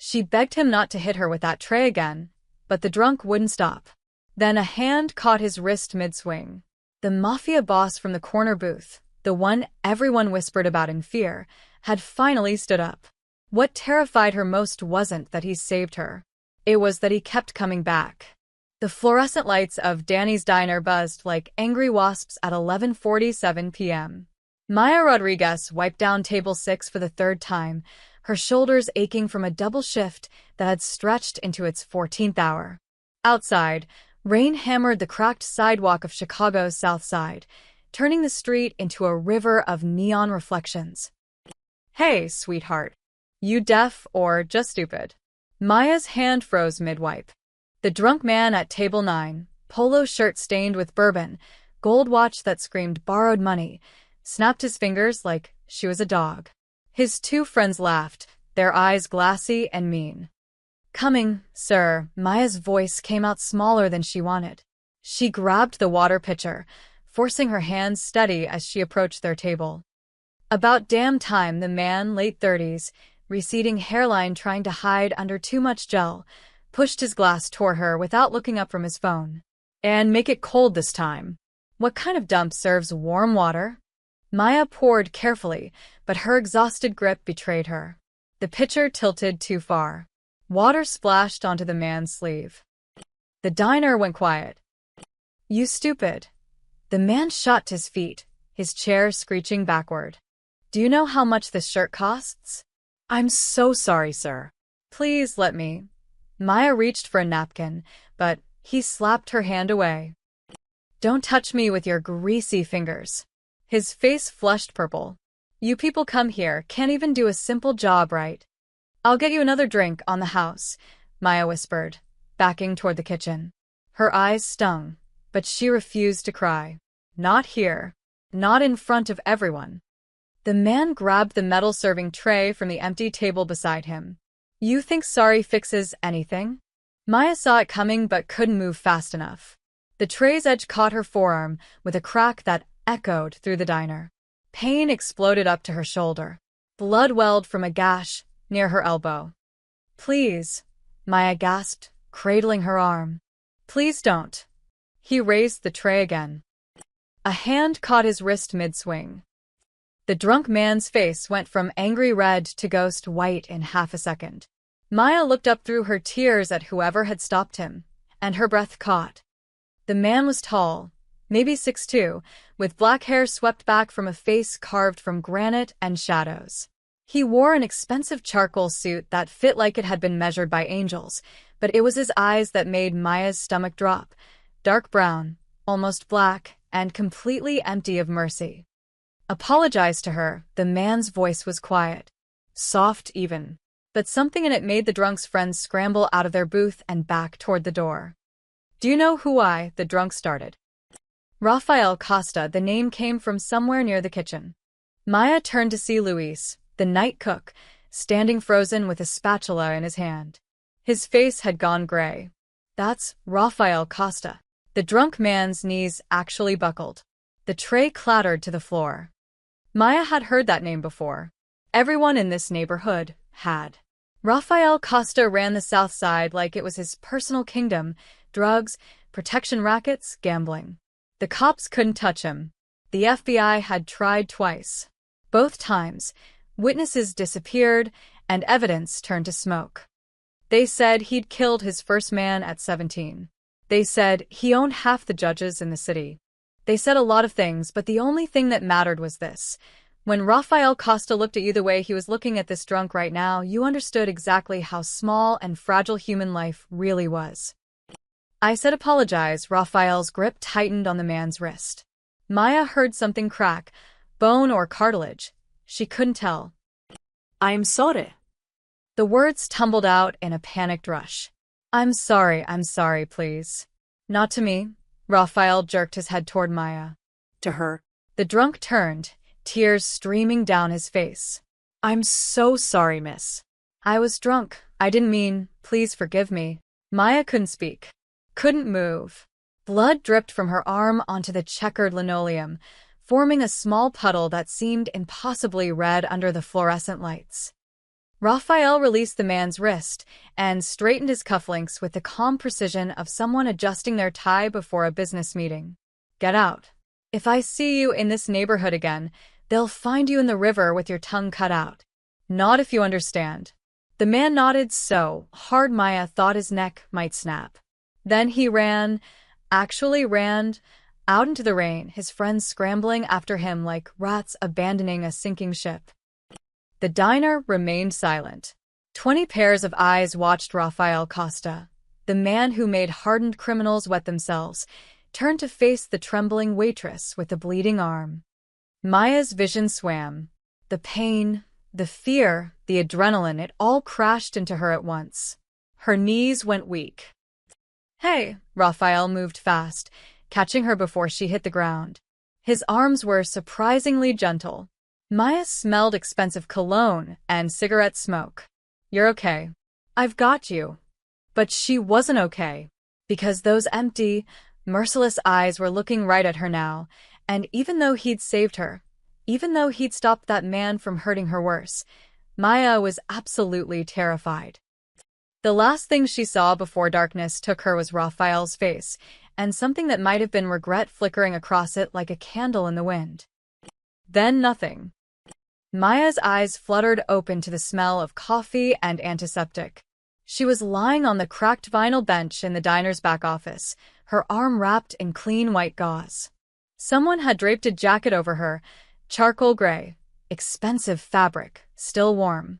She begged him not to hit her with that tray again, but the drunk wouldn't stop. Then a hand caught his wrist mid-swing. The Mafia boss from the corner booth, the one everyone whispered about in fear, had finally stood up. What terrified her most wasn't that he saved her. It was that he kept coming back. The fluorescent lights of Danny's diner buzzed like angry wasps at 11:47 p.m. Maya Rodriguez wiped down table 6 for the third time, her shoulders aching from a double shift that had stretched into its 14th hour. Outside, rain hammered the cracked sidewalk of Chicago's South Side, turning the street into a river of neon reflections. "Hey, sweetheart. You deaf or just stupid?" Maya's hand froze mid-wipe. The drunk man at table 9, polo shirt stained with bourbon, gold watch that screamed borrowed money, snapped his fingers like she was a dog. His two friends laughed, their eyes glassy and mean. "Coming, sir." Maya's voice came out smaller than she wanted. She grabbed the water pitcher, forcing her hands steady as she approached their table. About damn time, the man, late 30s, receding hairline trying to hide under too much gel, pushed his glass toward her without looking up from his phone. "And make it cold this time." "What kind of dump serves warm water?" Maya poured carefully, but her exhausted grip betrayed her. The pitcher tilted too far. Water splashed onto the man's sleeve. The diner went quiet. "You stupid." The man shot to his feet, his chair screeching backward. "Do you know how much this shirt costs?" "I'm so sorry, sir." "Please let me." Maya reached for a napkin, but he slapped her hand away. "Don't touch me with your greasy fingers." His face flushed purple. "You people come here can't even do a simple job right." "I'll get you another drink on the house," Maya whispered, backing toward the kitchen. Her eyes stung, but she refused to cry. Not here. Not in front of everyone. The man grabbed the metal serving tray from the empty table beside him. "You think sorry fixes anything?" Maya saw it coming but couldn't move fast enough. The tray's edge caught her forearm with a crack that echoed through the diner. Pain exploded up to her shoulder. Blood welled from a gash near her elbow. "Please," Maya gasped, cradling her arm. "Please don't." He raised the tray again. A hand caught his wrist mid-swing. The drunk man's face went from angry red to ghost white in half a second. Maya looked up through her tears at whoever had stopped him, and her breath caught. The man was tall, maybe 6'2", with black hair swept back from a face carved from granite and shadows. He wore an expensive charcoal suit that fit like it had been measured by angels, but it was his eyes that made Maya's stomach drop, dark brown, almost black, and completely empty of mercy. "Apologize to her." The man's voice was quiet, soft even, but something in it made the drunk's friends scramble out of their booth and back toward the door. "Do you know who the drunk started?" Rafael Costa. The name came from somewhere near the kitchen. Maya turned to see Luis, the night cook, standing frozen with a spatula in his hand. His face had gone gray. "That's Rafael Costa." The drunk man's knees actually buckled. The tray clattered to the floor. Maya had heard that name before. Everyone in this neighborhood had. Rafael Costa ran the South Side like it was his personal kingdom: drugs, protection rackets, gambling. The cops couldn't touch him. The FBI had tried twice. Both times, witnesses disappeared and evidence turned to smoke. They said he'd killed his first man at 17. They said he owned half the judges in the city. They said a lot of things, but the only thing that mattered was this. When Rafael Costa looked at you the way he was looking at this drunk right now, you understood exactly how small and fragile human life really was. "I said apologize." Rafael's grip tightened on the man's wrist. Maya heard something crack, bone or cartilage. She couldn't tell. "I'm sorry." The words tumbled out in a panicked rush. I'm sorry, please." "Not to me." Rafael jerked his head toward Maya. "To her." The drunk turned, tears streaming down his face. "I'm so sorry, miss. I was drunk. I didn't mean, please forgive me." Maya couldn't speak. Couldn't move. Blood dripped from her arm onto the checkered linoleum, forming a small puddle that seemed impossibly red under the fluorescent lights. Raphael released the man's wrist and straightened his cufflinks with the calm precision of someone adjusting their tie before a business meeting. Get out. If I see you in this neighborhood again, they'll find you in the river with your tongue cut out. Not if you understand. The man nodded so hard Maya thought his neck might snap. Then he ran, out into the rain, his friends scrambling after him like rats abandoning a sinking ship. The diner remained silent. 20 pairs of eyes watched Rafael Costa, the man who made hardened criminals wet themselves, turn to face the trembling waitress with the bleeding arm. Maya's vision swam. The pain, the fear, the adrenaline, it all crashed into her at once. Her knees went weak. Hey, Raphael moved fast, catching her before she hit the ground. His arms were surprisingly gentle. Maya smelled expensive cologne and cigarette smoke. You're okay. I've got you. But she wasn't okay, because those empty, merciless eyes were looking right at her now, and even though he'd saved her, even though he'd stopped that man from hurting her worse, Maya was absolutely terrified. The last thing she saw before darkness took her was Raphael's face, and something that might have been regret flickering across it like a candle in the wind. Then nothing. Maya's eyes fluttered open to the smell of coffee and antiseptic. She was lying on the cracked vinyl bench in the diner's back office, her arm wrapped in clean white gauze. Someone had draped a jacket over her, charcoal gray, expensive fabric, still warm.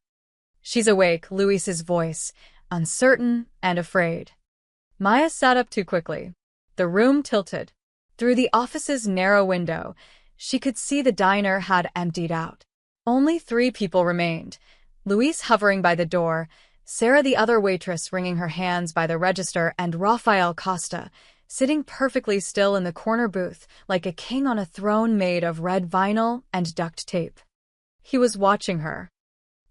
She's awake, Luis's voice, uncertain and afraid. Maya sat up too quickly. The room tilted. Through the office's narrow window, she could see the diner had emptied out. Only 3 people remained, Luis hovering by the door, Sarah the other waitress wringing her hands by the register, and Rafael Costa, sitting perfectly still in the corner booth like a king on a throne made of red vinyl and duct tape. He was watching her.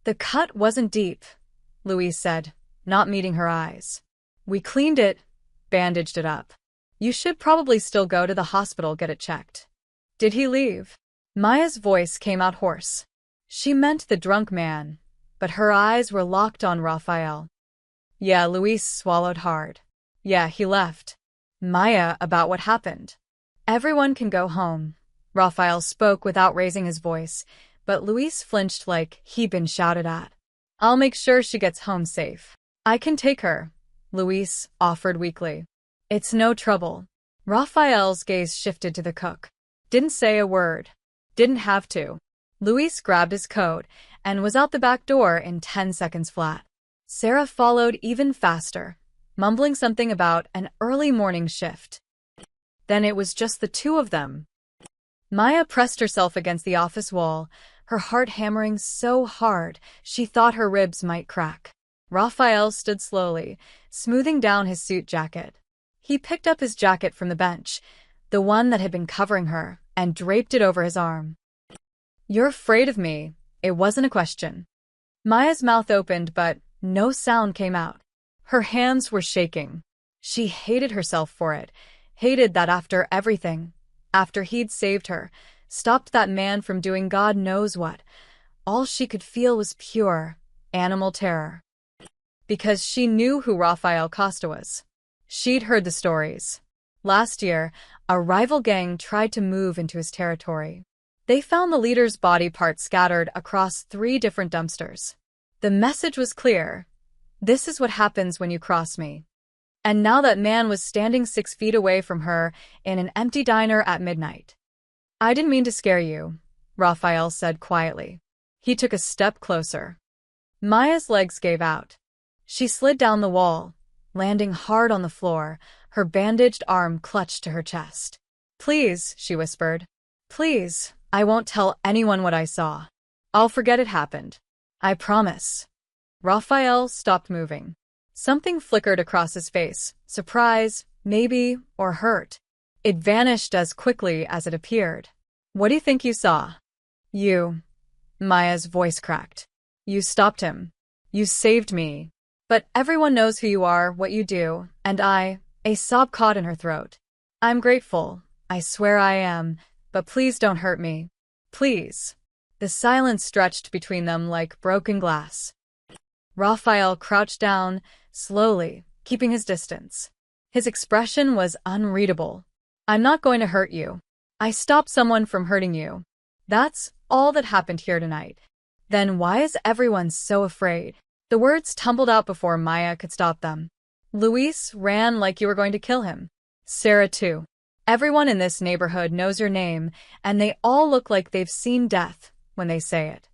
The cut wasn't deep, Luis said, not meeting her eyes. We cleaned it, bandaged it up. You should probably still go to the hospital, get it checked. Did he leave? Maya's voice came out hoarse. She meant the drunk man, but her eyes were locked on Raphael. Yeah, Luis swallowed hard. Yeah, he left. Maya, about what happened. Everyone can go home. Raphael spoke without raising his voice, but Luis flinched like he'd been shouted at. I'll make sure she gets home safe. I can take her, Luis offered weakly. It's no trouble. Raphael's gaze shifted to the cook. Didn't say a word. Didn't have to. Luis grabbed his coat and was out the back door in 10 seconds flat. Sarah followed even faster, mumbling something about an early morning shift. Then it was just the 2 of them. Maya pressed herself against the office wall, her heart hammering so hard she thought her ribs might crack. Raphael stood slowly, smoothing down his suit jacket. He picked up his jacket from the bench, the one that had been covering her, and draped it over his arm. You're afraid of me. It wasn't a question. Maya's mouth opened, but no sound came out. Her hands were shaking. She hated herself for it, hated that after everything, after he'd saved her, stopped that man from doing God knows what, all she could feel was pure, animal terror. Because she knew who Rafael Costa was. She'd heard the stories. Last year, a rival gang tried to move into his territory. They found the leader's body parts scattered across 3 different dumpsters. The message was clear. This is what happens when you cross me. And now that man was standing 6 feet away from her in an empty diner at midnight. I didn't mean to scare you, Raphael said quietly. He took a step closer. Maya's legs gave out. She slid down the wall, landing hard on the floor, her bandaged arm clutched to her chest. Please, she whispered. Please. I won't tell anyone what I saw. I'll forget it happened. I promise. Raphael stopped moving. Something flickered across his face, surprise, maybe, or hurt. It vanished as quickly as it appeared. What do you think you saw? You. Maya's voice cracked. You stopped him. You saved me. But everyone knows who you are, what you do, and a sob caught in her throat. I'm grateful. I swear I am. But please don't hurt me. Please. The silence stretched between them like broken glass. Raphael crouched down, slowly, keeping his distance. His expression was unreadable. I'm not going to hurt you. I stopped someone from hurting you. That's all that happened here tonight. Then why is everyone so afraid? The words tumbled out before Maya could stop them. Luis ran like you were going to kill him. Sarah too. Everyone in this neighborhood knows your name, and they all look like they've seen death when they say it.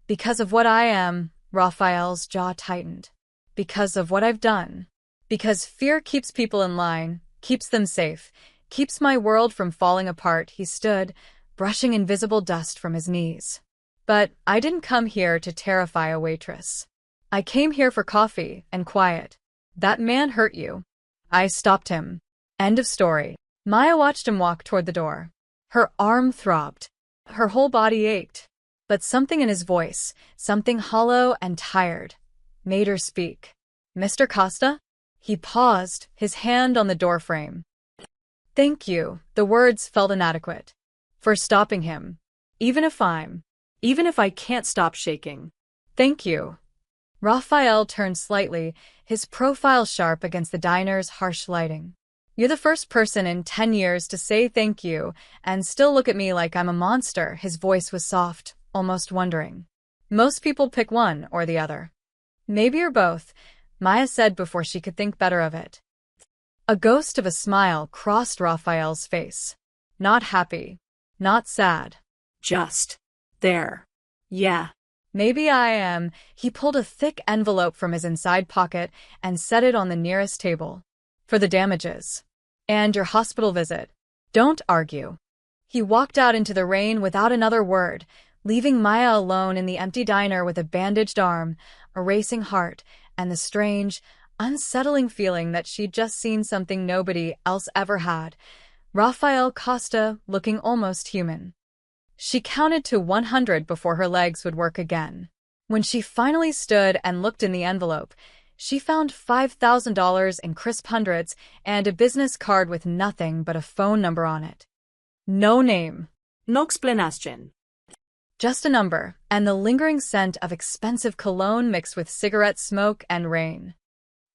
Because of what I am, Raphael's jaw tightened. Because of what I've done. Because fear keeps people in line, keeps them safe, keeps my world from falling apart, he stood, brushing invisible dust from his knees. But I didn't come here to terrify a waitress. I came here for coffee and quiet. That man hurt you. I stopped him. End of story. Maya watched him walk toward the door. Her arm throbbed. Her whole body ached. But something in his voice, something hollow and tired, made her speak. Mr. Costa? He paused, his hand on the doorframe. Thank you, the words felt inadequate. For stopping him. Even if I can't stop shaking. Thank you. Raphael turned slightly, his profile sharp against the diner's harsh lighting. You're the first person in 10 years to say thank you and still look at me like I'm a monster. His voice was soft, almost wondering. Most people pick one or the other. Maybe you're both, Maya said before she could think better of it. A ghost of a smile crossed Raphael's face. Not happy. Not sad. Just there. Yeah. Maybe I am. He pulled a thick envelope from his inside pocket and set it on the nearest table. For the damages. And your hospital visit. Don't argue. He walked out into the rain without another word, leaving Maya alone in the empty diner with a bandaged arm, a racing heart, and the strange, unsettling feeling that she'd just seen something nobody else ever had. Raphael Costa looking almost human. She counted to 100 before her legs would work again. When she finally stood and looked in the envelope, she found $5,000 in crisp hundreds and a business card with nothing but a phone number on it. No name. No explanation. Just a number, and the lingering scent of expensive cologne mixed with cigarette smoke and rain.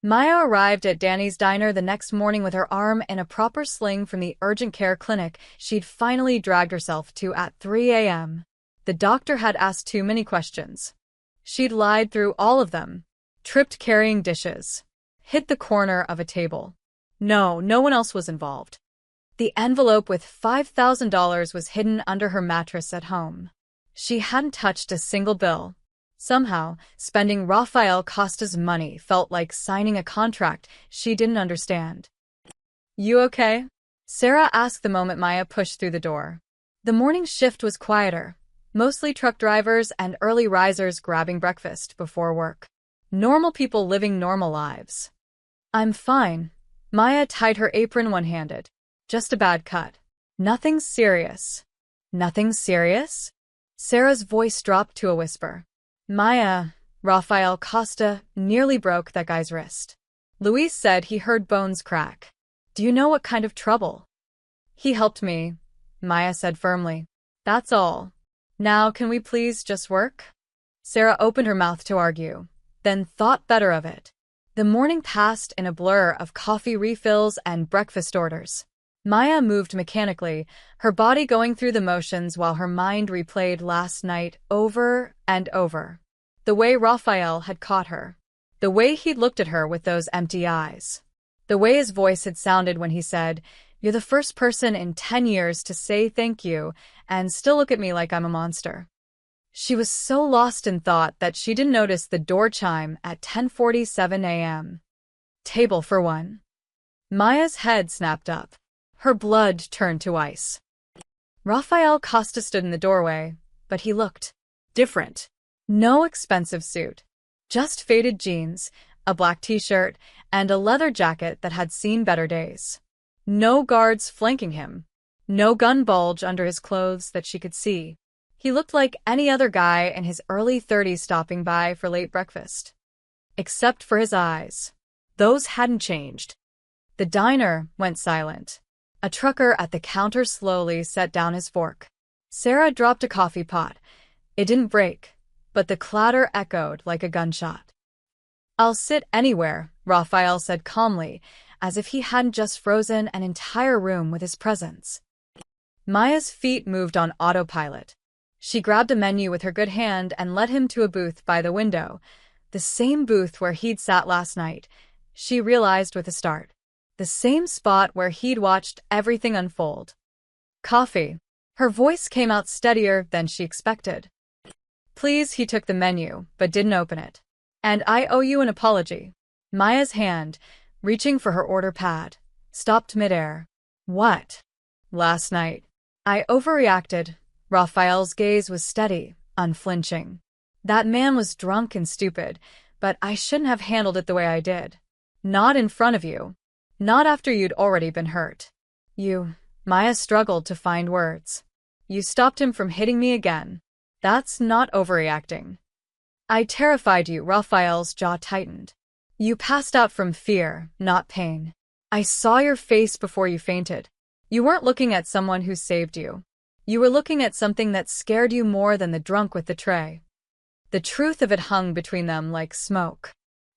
Maya arrived at Danny's diner the next morning with her arm in a proper sling from the urgent care clinic she'd finally dragged herself to at 3 a.m. The doctor had asked too many questions. She'd lied through all of them. Tripped carrying dishes. Hit the corner of a table. No one else was involved. The envelope with $5,000 was hidden under her mattress at home. She hadn't touched a single bill. Somehow, spending Raphael Costa's money felt like signing a contract she didn't understand. You okay? Sarah asked the moment Maya pushed through the door. The morning shift was quieter, mostly truck drivers and early risers grabbing breakfast before work. Normal people living normal lives. I'm fine. Maya tied her apron one-handed. Just a bad cut. Nothing serious. Nothing serious? Sarah's voice dropped to a whisper. Maya, Raphael Costa nearly broke that guy's wrist. Luis said he heard bones crack. Do you know what kind of trouble? He helped me, Maya said firmly. That's all. Now can we please just work? Sarah opened her mouth to argue, then thought better of it. The morning passed in a blur of coffee refills and breakfast orders. Maya moved mechanically, her body going through the motions while her mind replayed last night over and over. The way Raphael had caught her. The way he'd looked at her with those empty eyes. The way his voice had sounded when he said, "You're the first person in 10 years to say thank you and still look at me like I'm a monster." She was so lost in thought that she didn't notice the door chime at 10:47 a.m. Table for one. Maya's head snapped up. Her blood turned to ice. Raphael Costa stood in the doorway, but he looked different. No expensive suit. Just faded jeans, a black t-shirt, and a leather jacket that had seen better days. No guards flanking him. No gun bulge under his clothes that she could see. He looked like any other guy in his early 30s stopping by for late breakfast. Except for his eyes. Those hadn't changed. The diner went silent. A trucker at the counter slowly set down his fork. Sarah dropped a coffee pot. It didn't break, but the clatter echoed like a gunshot. I'll sit anywhere, Raphael said calmly, as if he hadn't just frozen an entire room with his presence. Maya's feet moved on autopilot. She grabbed a menu with her good hand and led him to a booth by the window, the same booth where he'd sat last night, she realized with a start. The same spot where he'd watched everything unfold. Coffee. Her voice came out steadier than she expected. Please, he took the menu, but didn't open it. And I owe you an apology. Maya's hand, reaching for her order pad, stopped midair. What? Last night. I overreacted. Raphael's gaze was steady, unflinching. That man was drunk and stupid, but I shouldn't have handled it the way I did. Not in front of you. Not after you'd already been hurt. Maya struggled to find words. You stopped him from hitting me again. That's not overreacting. I terrified you, Raphael's jaw tightened. You passed out from fear, not pain. I saw your face before you fainted. You weren't looking at someone who saved you. You were looking at something that scared you more than the drunk with the tray. The truth of it hung between them like smoke.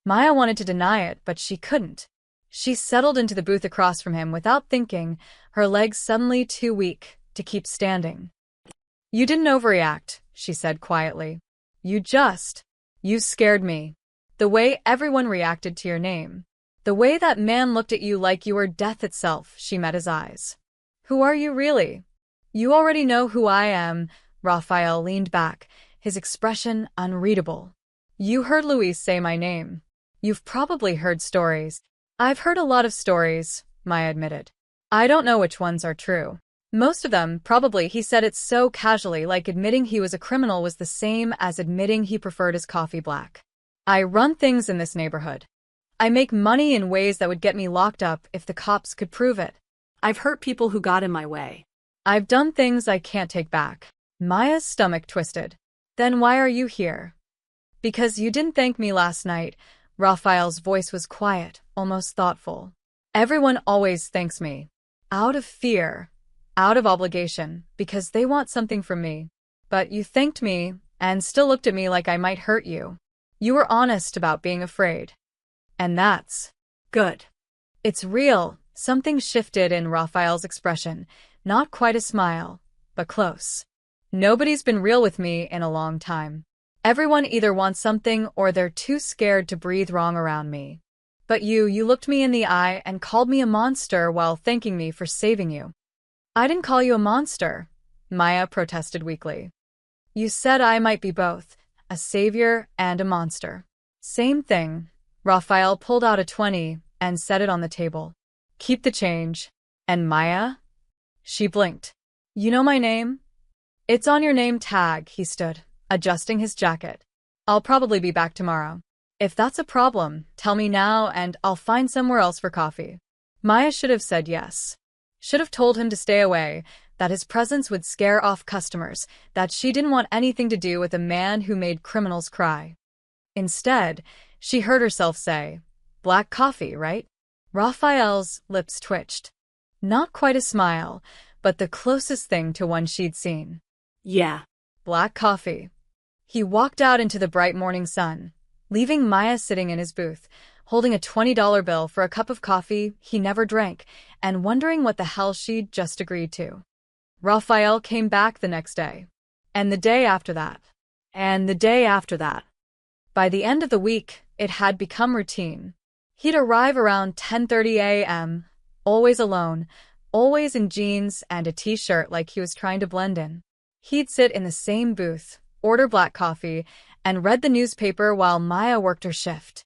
Maya wanted to deny it, but she couldn't. She settled into the booth across from him without thinking, her legs suddenly too weak to keep standing. You didn't overreact, she said quietly. You scared me. The way everyone reacted to your name. The way that man looked at you like you were death itself, she met his eyes. Who are you really? You already know who I am, Raphael leaned back, his expression unreadable. You heard Luis say my name. You've probably heard stories. I've heard a lot of stories, Maya admitted. I don't know which ones are true. Most of them, probably. He said it so casually, like admitting he was a criminal was the same as admitting he preferred his coffee black. I run things in this neighborhood. I make money in ways that would get me locked up if the cops could prove it. I've hurt people who got in my way. I've done things I can't take back. Maya's stomach twisted. Then why are you here? Because you didn't thank me last night. Raphael's voice was quiet, almost thoughtful. Everyone always thanks me. Out of fear. Out of obligation, because they want something from me. But you thanked me, and still looked at me like I might hurt you. You were honest about being afraid. And that's good. It's real. Something shifted in Raphael's expression, not quite a smile, but close. Nobody's been real with me in a long time. Everyone either wants something or they're too scared to breathe wrong around me. But you looked me in the eye and called me a monster while thanking me for saving you. I didn't call you a monster, Maya protested weakly. You said I might be both, a savior and a monster. Same thing. Raphael pulled out a 20 and set it on the table. Keep the change. And Maya? She blinked. You know my name? It's on your name tag, he stood, adjusting his jacket. I'll probably be back tomorrow. If that's a problem, tell me now and I'll find somewhere else for coffee. Maya should have said yes. Should have told him to stay away, that his presence would scare off customers, that she didn't want anything to do with a man who made criminals cry. Instead, she heard herself say, black coffee, right? Raphael's lips twitched. Not quite a smile, but the closest thing to one she'd seen. Yeah. Black coffee. He walked out into the bright morning sun, leaving Maya sitting in his booth, holding a $20 bill for a cup of coffee he never drank, and wondering what the hell she'd just agreed to. Raphael came back the next day. And the day after that. And the day after that. By the end of the week, it had become routine. He'd arrive around 10:30 a.m., always alone, always in jeans and a t-shirt like he was trying to blend in. He'd sit in the same booth, order black coffee, and read the newspaper while Maya worked her shift.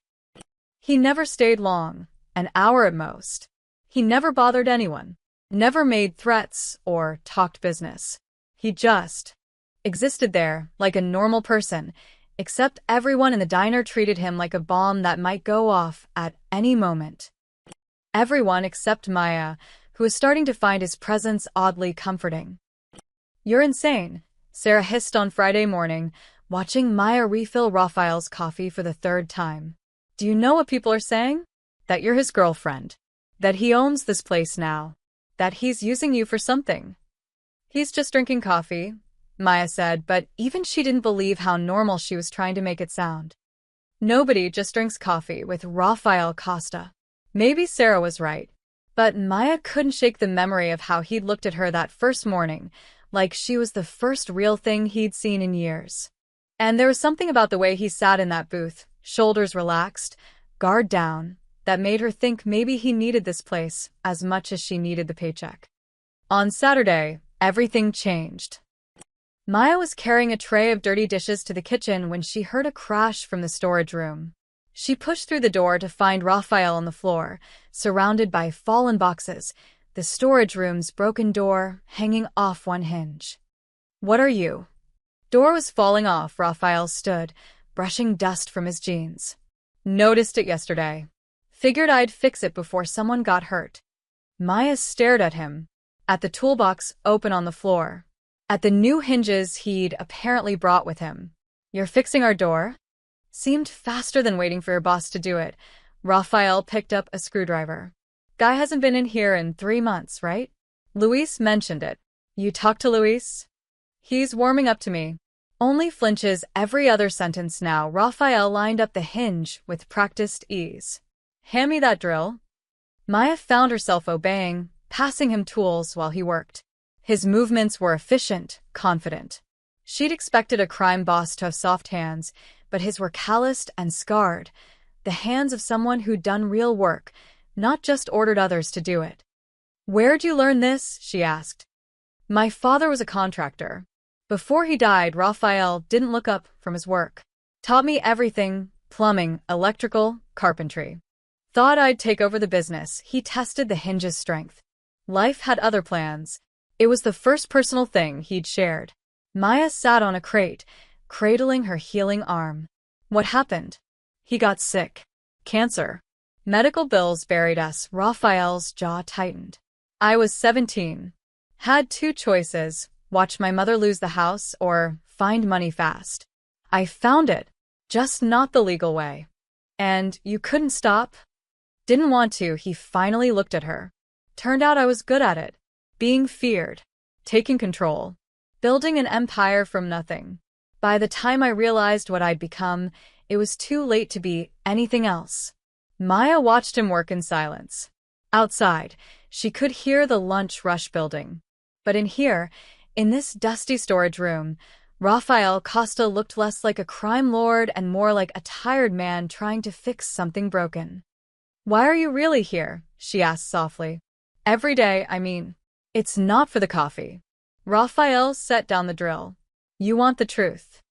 He never stayed long, an hour at most. He never bothered anyone, never made threats or talked business. He just existed there like a normal person, except everyone in the diner treated him like a bomb that might go off at any moment. Everyone except Maya, who was starting to find his presence oddly comforting. You're insane, Sarah hissed on Friday morning, watching Maya refill Raphael's coffee for the third time. Do you know what people are saying? That you're his girlfriend. That he owns this place now. That he's using you for something. He's just drinking coffee, Maya said, but even she didn't believe how normal she was trying to make it sound. Nobody just drinks coffee with Rafael Costa. Maybe Sarah was right. But Maya couldn't shake the memory of how he'd looked at her that first morning, like she was the first real thing he'd seen in years. And there was something about the way he sat in that booth, shoulders relaxed, guard down, that made her think maybe he needed this place as much as she needed the paycheck. On Saturday, everything changed. Maya was carrying a tray of dirty dishes to the kitchen when she heard a crash from the storage room. She pushed through the door to find Rafael on the floor, surrounded by fallen boxes, the storage room's broken door hanging off one hinge. "What are you?" Door was falling off. Rafael stood, brushing dust from his jeans. "Noticed it yesterday. Figured I'd fix it before someone got hurt." Maya stared at him, at the toolbox open on the floor, at the new hinges he'd apparently brought with him. "You're fixing our door?" Seemed faster than waiting for your boss to do it. Rafael picked up a screwdriver. "Guy hasn't been in here in 3 months, right? Luis mentioned it." "You talked to Luis?" "He's warming up to me." Only flinches every other sentence now. Rafael lined up the hinge with practiced ease. "Hand me that drill." Maya found herself obeying, passing him tools while he worked. His movements were efficient, confident. She'd expected a crime boss to have soft hands, but his were calloused and scarred, the hands of someone who'd done real work, not just ordered others to do it. "Where'd you learn this?" she asked. "My father was a contractor. Before he died, Rafael didn't look up from his work. Taught me everything: plumbing, electrical, carpentry. Thought I'd take over the business." He tested the hinge's strength. Life had other plans. It was the first personal thing he'd shared. Maya sat on a crate, cradling her healing arm. "What happened?" "He got sick. Cancer. Medical bills buried us." Rafael's jaw tightened. "I was 17. Had 2 choices, watch my mother lose the house or find money fast. I found it, just not the legal way." "And you couldn't stop?" "Didn't want to." He finally looked at her. "Turned out I was good at it. Being feared. Taking control. Building an empire from nothing. By the time I realized what I'd become, it was too late to be anything else." Maya watched him work in silence. Outside, she could hear the lunch rush building. But in here, in this dusty storage room, Rafael Costa looked less like a crime lord and more like a tired man trying to fix something broken. "Why are you really here?" she asked softly. "Every day, I mean." "It's not for the coffee." Rafael set down the drill. "You want the truth?"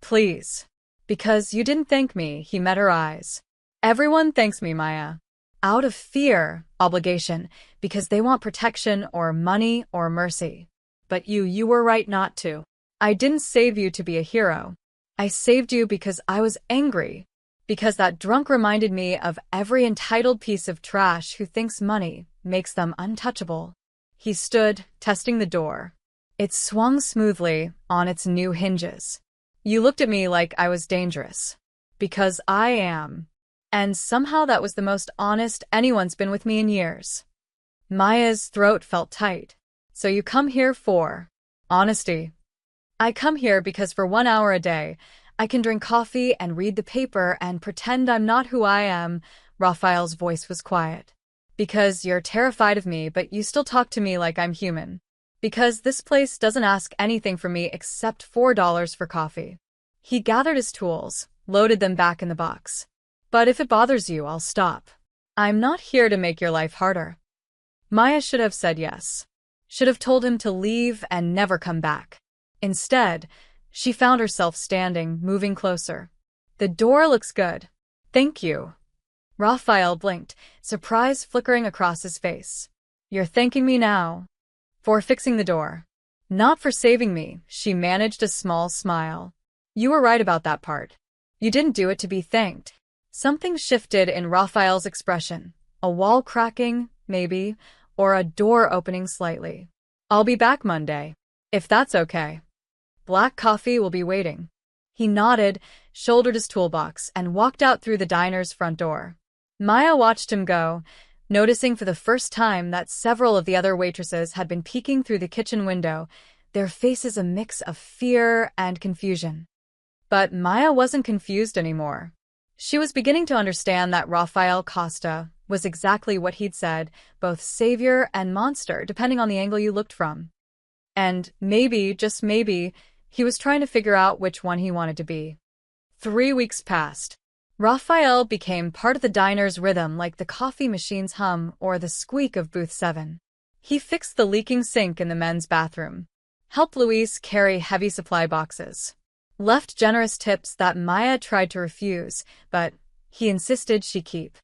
"Please." "Because you didn't thank me." He met her eyes. "Everyone thanks me, Maya. Out of fear, obligation, because they want protection or money or mercy. But you were right not to. I didn't save you to be a hero. I saved you because I was angry. Because that drunk reminded me of every entitled piece of trash who thinks money makes them untouchable." He stood, testing the door. It swung smoothly on its new hinges. "You looked at me like I was dangerous. Because I am. And somehow that was the most honest anyone's been with me in years." Maya's throat felt tight. "So you come here for honesty?" "I come here because for 1 hour a day, I can drink coffee and read the paper and pretend I'm not who I am." Rafael's voice was quiet. "Because you're terrified of me, but you still talk to me like I'm human. Because this place doesn't ask anything from me except $4 for coffee." He gathered his tools, loaded them back in the box. "But if it bothers you, I'll stop. I'm not here to make your life harder." Maya should have said yes. Should have told him to leave and never come back. Instead, she found herself standing, moving closer. "The door looks good. Thank you." Rafael blinked, surprise flickering across his face. "You're thanking me now?" "For fixing the door. Not for saving me." She managed a small smile. "You were right about that part. You didn't do it to be thanked." Something shifted in Rafael's expression. A wall cracking, maybe, or a door opening slightly. "I'll be back Monday. If that's okay. Black coffee will be waiting." He nodded, shouldered his toolbox, and walked out through the diner's front door. Maya watched him go, noticing for the first time that several of the other waitresses had been peeking through the kitchen window, their faces a mix of fear and confusion. But Maya wasn't confused anymore. She was beginning to understand that Rafael Costa was exactly what he'd said, both savior and monster, depending on the angle you looked from. And maybe, just maybe, he was trying to figure out which one he wanted to be. 3 weeks passed. Rafael became part of the diner's rhythm, like the coffee machine's hum or the squeak of Booth 7. He fixed the leaking sink in the men's bathroom, helped Luis carry heavy supply boxes, left generous tips that Maya tried to refuse, but he insisted she keep.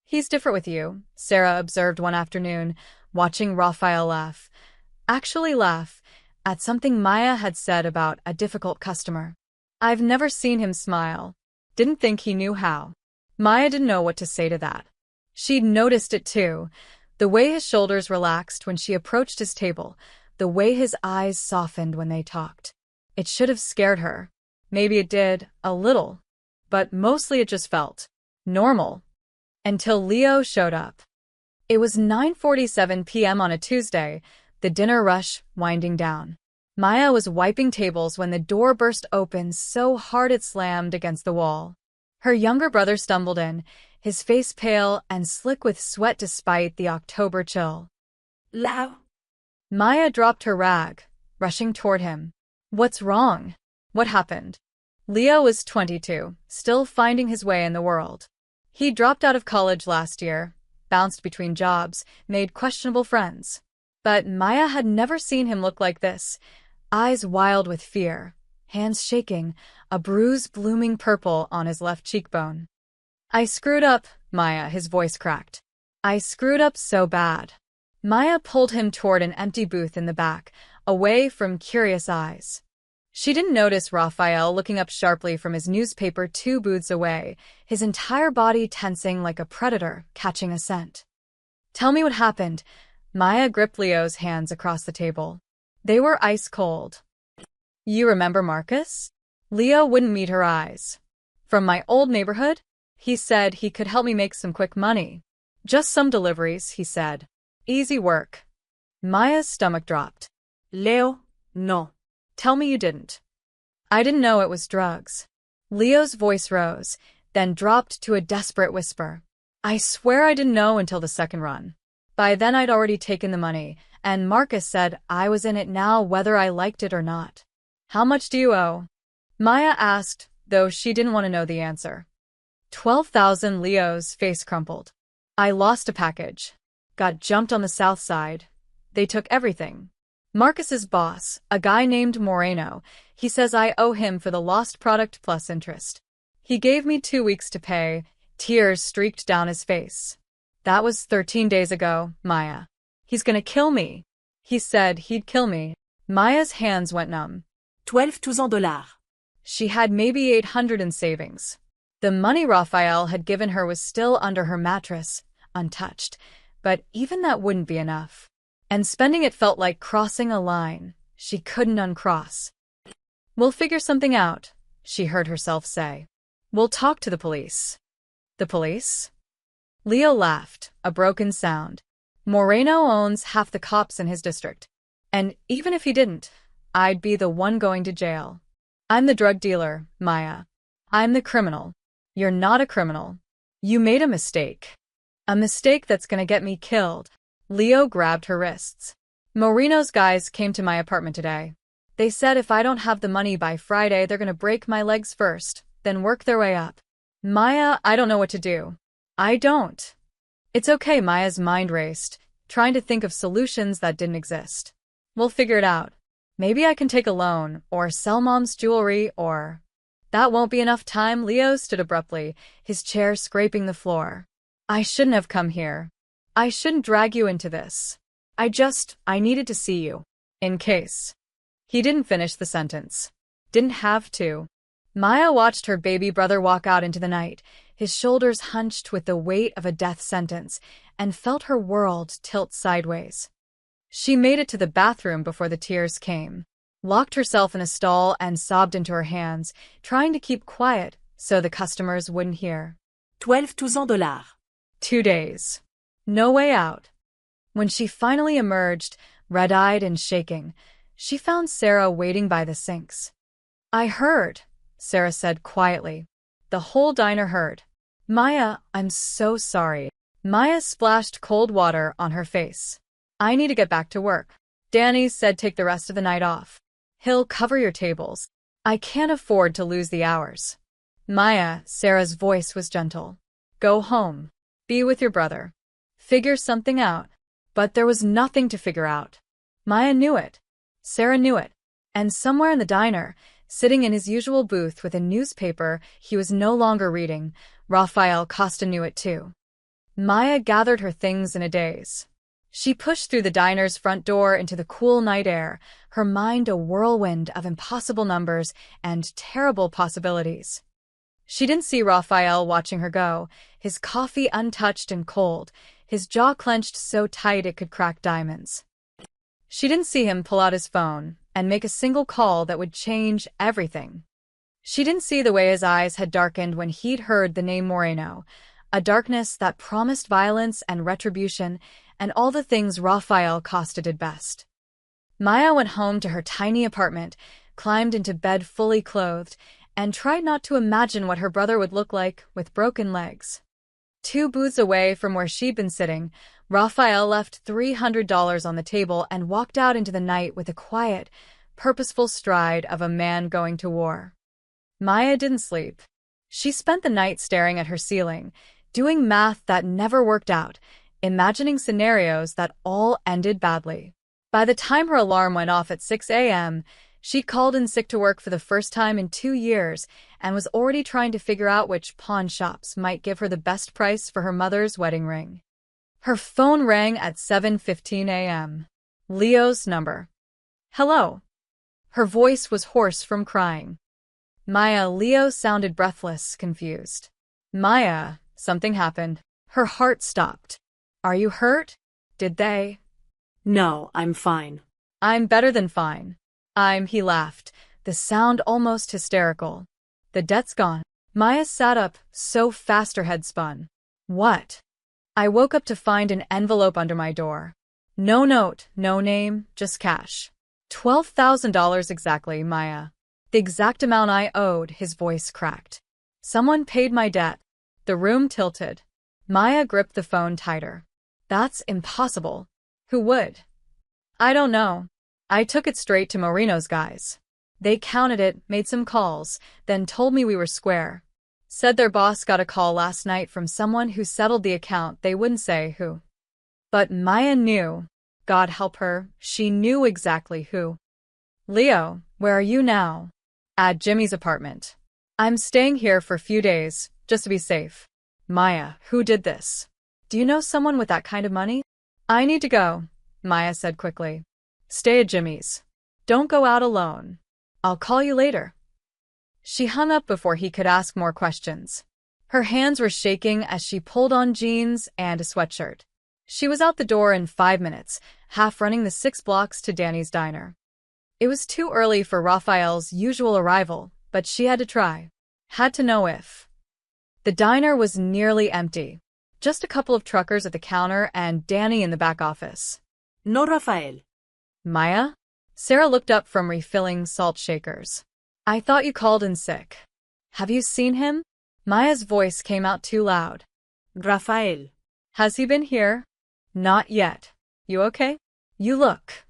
"He's different with you," Sarah observed one afternoon, watching Rafael laugh. Actually laugh at something Maya had said about a difficult customer. "I've never seen him smile. Didn't think he knew how." Maya didn't know what to say to that. She'd noticed it too, the way his shoulders relaxed when she approached his table, the way his eyes softened when they talked. It should have scared her. Maybe it did, a little. But mostly it just felt normal. Until Leo showed up. It was 9:47 p.m. on a Tuesday, the dinner rush winding down. Maya was wiping tables when the door burst open so hard it slammed against the wall. Her younger brother stumbled in, his face pale and slick with sweat despite the October chill. Lao. Maya dropped her rag, rushing toward him. "What's wrong? What happened?" Leo was 22, still finding his way in the world. He dropped out of college last year, bounced between jobs, made questionable friends. But Maya had never seen him look like this, eyes wild with fear, hands shaking, a bruise blooming purple on his left cheekbone. "I screwed up, Maya," his voice cracked. "I screwed up so bad." Maya pulled him toward an empty booth in the back, away from curious eyes. She didn't notice Rafael looking up sharply from his newspaper 2 booths away, his entire body tensing like a predator catching a scent. "Tell me what happened." Maya gripped Leo's hands across the table. They were ice cold. "You remember Marcus?" Leo wouldn't meet her eyes. "From my old neighborhood?" He said he could help me make some quick money. "Just some deliveries," he said. "Easy work." Maya's stomach dropped. Leo, no. "Tell me you didn't." "I didn't know it was drugs." Leo's voice rose, then dropped to a desperate whisper. "I swear I didn't know until the second run. By then I'd already taken the money, and Marcus said I was in it now whether I liked it or not." "How much do you owe?" Maya asked, though she didn't want to know the answer. 12,000. Leo's face crumpled. "I lost a package. Got jumped on the south side. They took everything. Marcus's boss, a guy named Moreno, he says I owe him for the lost product plus interest. He gave me 2 weeks to pay." Tears streaked down his face. "That was 13 days ago, Maya. He's gonna kill me." "He said he'd kill me." Maya's hands went numb. 12,000 dollars. She had maybe 800 in savings. The money Rafael had given her was still under her mattress, untouched, but even that wouldn't be enough. And spending it felt like crossing a line she couldn't uncross. "We'll figure something out," she heard herself say. "We'll talk to the police." "The police?" Leo laughed, a broken sound. "Moreno owns half the cops in his district. And even if he didn't, I'd be the one going to jail. I'm the drug dealer, Maya. I'm the criminal. You're not a criminal. You made a mistake. A mistake that's gonna get me killed." Leo grabbed her wrists. "Moreno's guys came to my apartment today. They said if I don't have the money by Friday, they're gonna break my legs first, then work their way up." "Maya, I don't know what to do." "I don't." "It's okay." Maya's mind raced, trying to think of solutions that didn't exist. "We'll figure it out. Maybe I can take a loan, or sell Mom's jewelry, or—" "That won't be enough time." Leo stood abruptly, his chair scraping the floor. "I shouldn't have come here. I shouldn't drag you into this. I needed to see you. In case." He didn't finish the sentence. Didn't have to. Maya watched her baby brother walk out into the night, his shoulders hunched with the weight of a death sentence, and felt her world tilt sideways. She made it to the bathroom before the tears came, locked herself in a stall and sobbed into her hands, trying to keep quiet so the customers wouldn't hear. 12,000 dollars. 2 days. No way out. When she finally emerged, red-eyed and shaking, she found Sarah waiting by the sinks. "I heard," Sarah said quietly. The whole diner heard. Maya, I'm so sorry. Maya splashed cold water on her face. I need to get back to work. Danny said take the rest of the night off. He'll cover your tables. I can't afford to lose the hours. Maya, Sarah's voice was gentle. Go home. Be with your brother. Figure something out. But there was nothing to figure out. Maya knew it. Sarah knew it. And somewhere in the diner, sitting in his usual booth with a newspaper he was no longer reading, Rafael Costa knew it too. Maya gathered her things in a daze. She pushed through the diner's front door into the cool night air, her mind a whirlwind of impossible numbers and terrible possibilities. She didn't see Rafael watching her go, his coffee untouched and cold, his jaw clenched so tight it could crack diamonds. She didn't see him pull out his phone and make a single call that would change everything. She didn't see the way his eyes had darkened when he'd heard the name Moreno, a darkness that promised violence and retribution and all the things Rafael Costa did best. Maya went home to her tiny apartment, climbed into bed fully clothed, and tried not to imagine what her brother would look like with broken legs. 2 booths away from where she'd been sitting, Rafael left $300 on the table and walked out into the night with the quiet, purposeful stride of a man going to war. Maya didn't sleep. She spent the night staring at her ceiling, doing math that never worked out, imagining scenarios that all ended badly. By the time her alarm went off at 6 a.m., she'd called in sick to work for the first time in 2 years and was already trying to figure out which pawn shops might give her the best price for her mother's wedding ring. Her phone rang at 7:15 a.m. Leo's number. Hello. Her voice was hoarse from crying. Maya, Leo sounded breathless, confused. Maya, something happened. Her heart stopped. Are you hurt? Did they? No, I'm fine. I'm better than fine. He laughed, the sound almost hysterical. The debt's gone. Maya sat up, so fast her head spun. What? I woke up to find an envelope under my door. No note, no name, just cash. $12,000 exactly, Maya. The exact amount I owed, his voice cracked. Someone paid my debt. The room tilted. Maya gripped the phone tighter. That's impossible. Who would? I don't know. I took it straight to Moreno's guys. They counted it, made some calls, then told me we were square. Said their boss got a call last night from someone who settled the account, they wouldn't say who. But Maya knew. God help her, she knew exactly who. Leo, where are you now? At Jimmy's apartment. I'm staying here for a few days, just to be safe. Maya, who did this? Do you know someone with that kind of money? I need to go, Maya said quickly. Stay at Jimmy's. Don't go out alone. I'll call you later. She hung up before he could ask more questions. Her hands were shaking as she pulled on jeans and a sweatshirt. She was out the door in 5 minutes, half running the 6 blocks to Danny's diner. It was too early for Rafael's usual arrival, but she had to try. Had to know if. The diner was nearly empty. Just a couple of truckers at the counter and Danny in the back office. No, Rafael. Maya? Sarah looked up from refilling salt shakers. I thought you called in sick. Have you seen him? Maya's voice came out too loud. Rafael. Has he been here? Not yet. You okay? You look.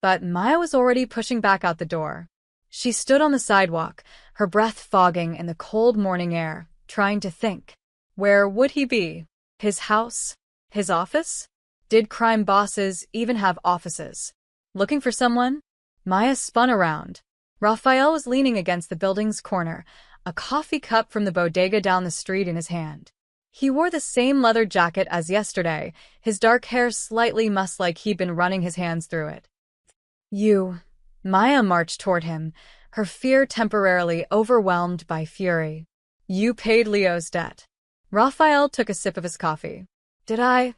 But Maya was already pushing back out the door. She stood on the sidewalk, her breath fogging in the cold morning air, trying to think. Where would he be? His house? His office? Did crime bosses even have offices? Looking for someone? Maya spun around. Rafael was leaning against the building's corner, a coffee cup from the bodega down the street in his hand. He wore the same leather jacket as yesterday, his dark hair slightly mussed like he'd been running his hands through it. You. Maya marched toward him, her fear temporarily overwhelmed by fury. You paid Leo's debt. Rafael took a sip of his coffee. Did I?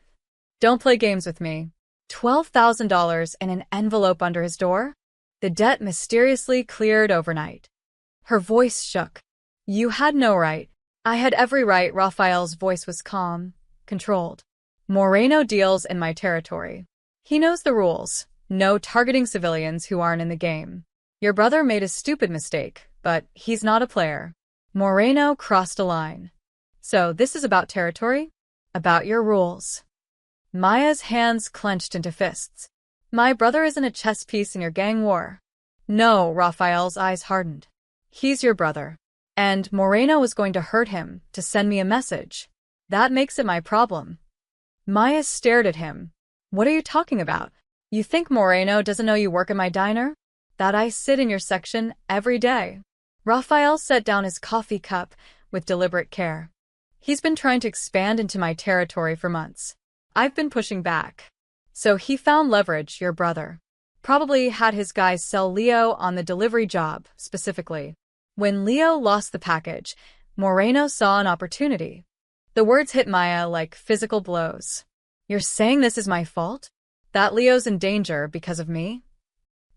Don't play games with me. $12,000 in an envelope under his door? The debt mysteriously cleared overnight. Her voice shook. You had no right. I had every right. Rafael's voice was calm, controlled. Moreno deals in my territory. He knows the rules. No targeting civilians who aren't in the game. Your brother made a stupid mistake, but he's not a player. Moreno crossed a line. So this is about territory? About your rules. Maya's hands clenched into fists. My brother isn't a chess piece in your gang war. No, Raphael's eyes hardened. He's your brother. And Moreno was going to hurt him, to send me a message. That makes it my problem. Maya stared at him. What are you talking about? You think Moreno doesn't know you work at my diner? That I sit in your section every day. Raphael set down his coffee cup with deliberate care. He's been trying to expand into my territory for months. I've been pushing back. So he found leverage, your brother. Probably had his guys sell Leo on the delivery job, specifically. When Leo lost the package, Moreno saw an opportunity. The words hit Maya like physical blows. You're saying this is my fault? That Leo's in danger because of me?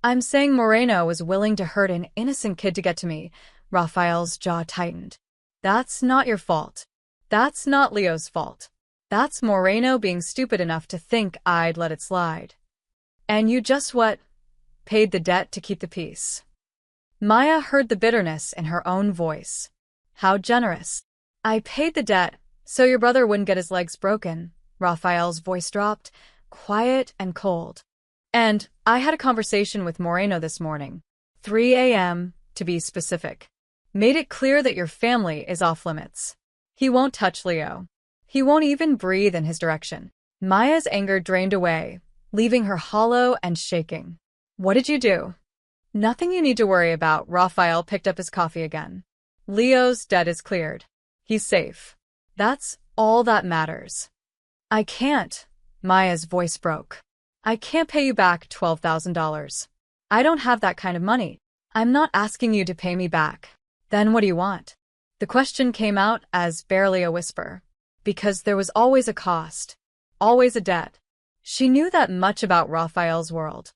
I'm saying Moreno was willing to hurt an innocent kid to get to me. Raphael's jaw tightened. That's not your fault. That's not Leo's fault. That's Moreno being stupid enough to think I'd let it slide. And you just what? Paid the debt to keep the peace. Maya heard the bitterness in her own voice. How generous. I paid the debt so your brother wouldn't get his legs broken. Raphael's voice dropped, quiet and cold. And I had a conversation with Moreno this morning. 3 a.m., to be specific. Made it clear that your family is off limits. He won't touch Leo. He won't even breathe in his direction. Maya's anger drained away, leaving her hollow and shaking. What did you do? Nothing you need to worry about. Raphael picked up his coffee again. Leo's debt is cleared. He's safe. That's all that matters. I can't. Maya's voice broke. I can't pay you back $12,000. I don't have that kind of money. I'm not asking you to pay me back. Then what do you want? The question came out as barely a whisper. Because there was always a cost. Always a debt. She knew that much about Raphael's world.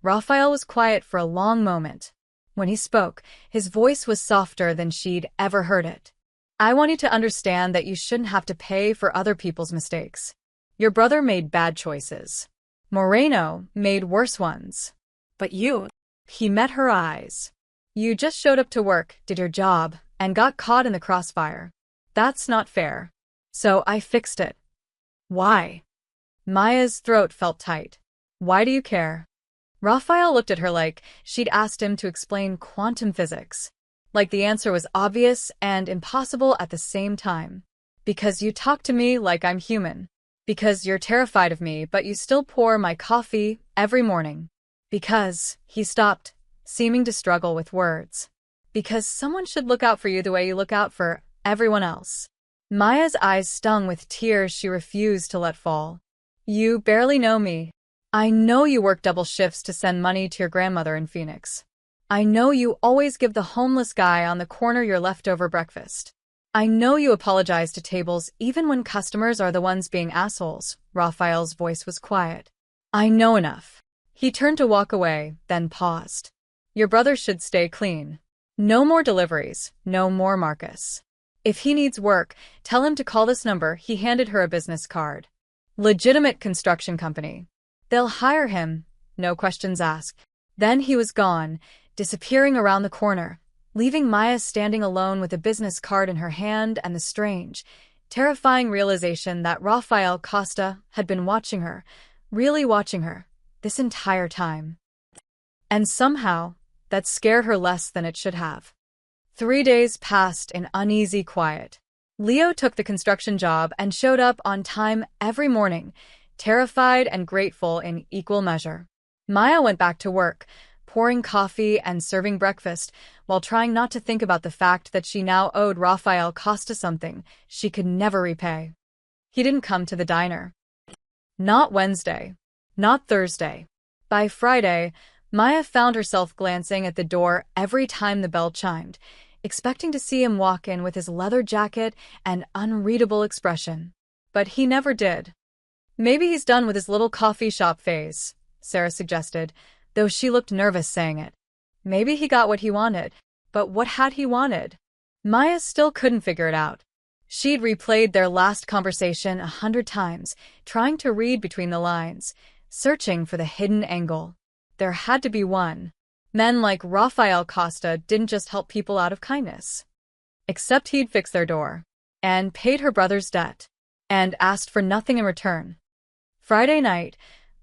Raphael was quiet for a long moment. When he spoke, his voice was softer than she'd ever heard it. I want you to understand that you shouldn't have to pay for other people's mistakes. Your brother made bad choices. Moreno made worse ones. But you... He met her eyes. You just showed up to work, did your job, and got caught in the crossfire. That's not fair. So I fixed it. Why? Maya's throat felt tight. Why do you care? Raphael looked at her like she'd asked him to explain quantum physics. Like the answer was obvious and impossible at the same time. Because you talk to me like I'm human. Because you're terrified of me, but you still pour my coffee every morning. Because, he stopped, seeming to struggle with words. Because someone should look out for you the way you look out for everyone else. Maya's eyes stung with tears she refused to let fall. You barely know me. I know you work double shifts to send money to your grandmother in Phoenix. I know you always give the homeless guy on the corner your leftover breakfast. I know you apologize to tables even when customers are the ones being assholes. Raphael's voice was quiet. I know enough. He turned to walk away, then paused. Your brother should stay clean. No more deliveries, no more Marcus. If he needs work, tell him to call this number. He handed her a business card. Legitimate construction company. They'll hire him, no questions asked. Then he was gone, disappearing around the corner, leaving Maya standing alone with a business card in her hand and the strange, terrifying realization that Rafael Costa had been watching her, really watching her, this entire time. And somehow, that scared her less than it should have. 3 days passed in uneasy quiet. Leo took the construction job and showed up on time every morning, terrified and grateful in equal measure. Maya went back to work, pouring coffee and serving breakfast, while trying not to think about the fact that she now owed Rafael Costa something she could never repay. He didn't come to the diner. Not Wednesday. Not Thursday. By Friday, Maya found herself glancing at the door every time the bell chimed, expecting to see him walk in with his leather jacket and unreadable expression. But he never did. Maybe he's done with his little coffee shop phase, Sarah suggested, though she looked nervous saying it. Maybe he got what he wanted. But what had he wanted? Maya still couldn't figure it out. She'd replayed their last conversation 100 times, trying to read between the lines, searching for the hidden angle. There had to be one. Men like Rafael Costa didn't just help people out of kindness. except he'd fix their door, and paid her brother's debt, and asked for nothing in return. Friday night,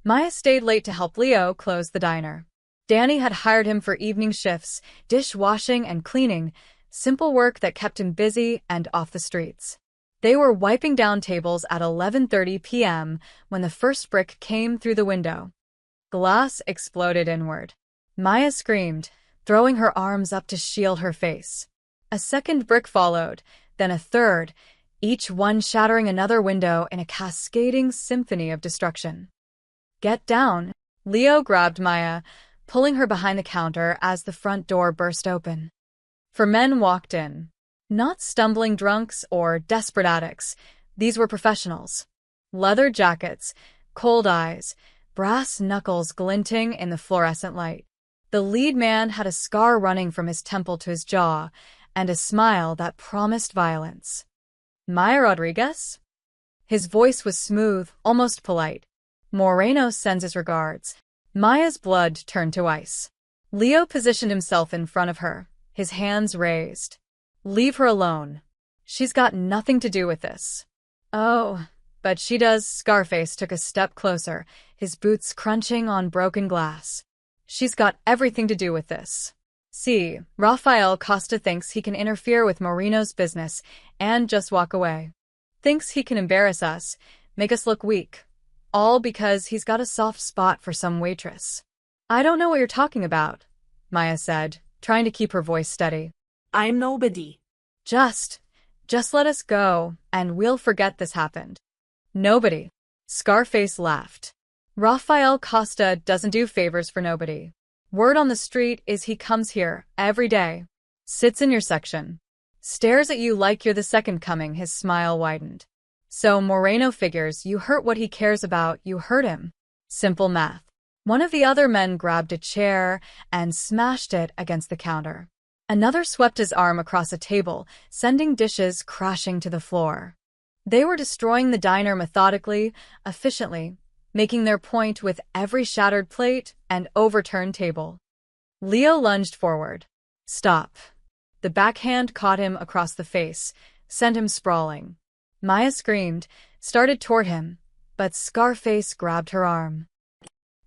Maya stayed late to help Leo close the diner. Danny had hired him for evening shifts, dishwashing and cleaning, simple work that kept him busy and off the streets. They were wiping down tables at 11:30 p.m. when the first brick came through the window. Glass exploded inward. Maya screamed, throwing her arms up to shield her face. A second brick followed, then a third, each one shattering another window in a cascading symphony of destruction. "Get down!" Leo grabbed Maya, pulling her behind the counter as the front door burst open. 4 men walked in. Not stumbling drunks or desperate addicts. These were professionals. Leather jackets, cold eyes, brass knuckles glinting in the fluorescent light. The lead man had a scar running from his temple to his jaw, and a smile that promised violence. "Maya Rodriguez?" His voice was smooth, almost polite. "Moreno sends his regards." Maya's blood turned to ice. Leo positioned himself in front of her, his hands raised. "Leave her alone. She's got nothing to do with this." "Oh, but she does." Scarface took a step closer, his boots crunching on broken glass. "She's got everything to do with this. See, Rafael Costa thinks he can interfere with Moreno's business and just walk away. Thinks he can embarrass us, make us look weak. All because he's got a soft spot for some waitress." "I don't know what you're talking about," Maya said, trying to keep her voice steady. I'm nobody. Just let us go, and we'll forget this happened." "Nobody." Scarface laughed. "Rafael Costa doesn't do favors for nobody. Word on the street is he comes here every day, sits in your section, stares at you like you're the second coming." His smile widened. "So Moreno figures you hurt what he cares about, you hurt him. Simple math." One of the other men grabbed a chair and smashed it against the counter. Another swept his arm across a table, sending dishes crashing to the floor. They were destroying the diner methodically, efficiently, making their point with every shattered plate and overturned table. Leo lunged forward. "Stop." The backhand caught him across the face, sent him sprawling. Maya screamed, started toward him, but Scarface grabbed her arm.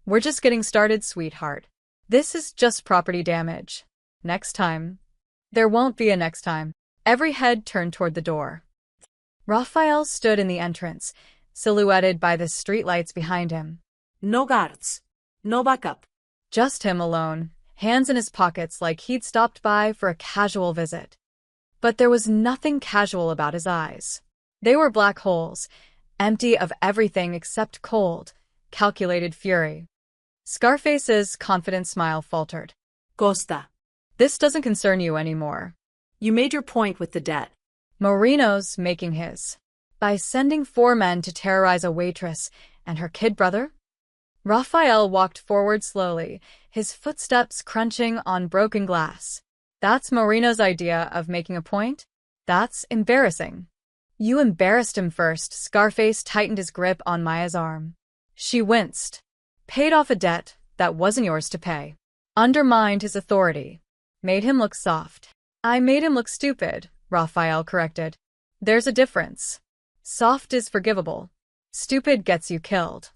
"We're just getting started, sweetheart. This is just property damage. Next time." "There won't be a next time." Every head turned toward the door. Rafael stood in the entrance, silhouetted by the streetlights behind him. No guards. No backup. Just him alone, hands in his pockets like he'd stopped by for a casual visit. But there was nothing casual about his eyes. They were black holes, empty of everything except cold, calculated fury. Scarface's confident smile faltered. Costa. "This doesn't concern you anymore." You made your point with the debt. Moreno's making his. By sending 4 men to terrorize a waitress and her kid brother? Rafael walked forward slowly, his footsteps crunching on broken glass. "That's Moreno's idea of making a point? That's embarrassing." "You embarrassed him first." Scarface tightened his grip on Maya's arm. She winced. "Paid off a debt that wasn't yours to pay. Undermined his authority. Made him look soft." "I made him look stupid," Rafael corrected. "There's a difference. Soft is forgivable. Stupid gets you killed."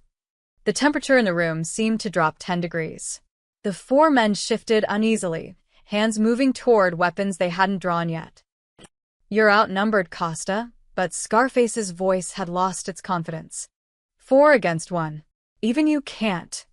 The temperature in the room seemed to drop 10 degrees. The 4 men shifted uneasily, hands moving toward weapons they hadn't drawn yet. "You're outnumbered, Costa," but Scarface's voice had lost its confidence. 4 against 1. Even you can't.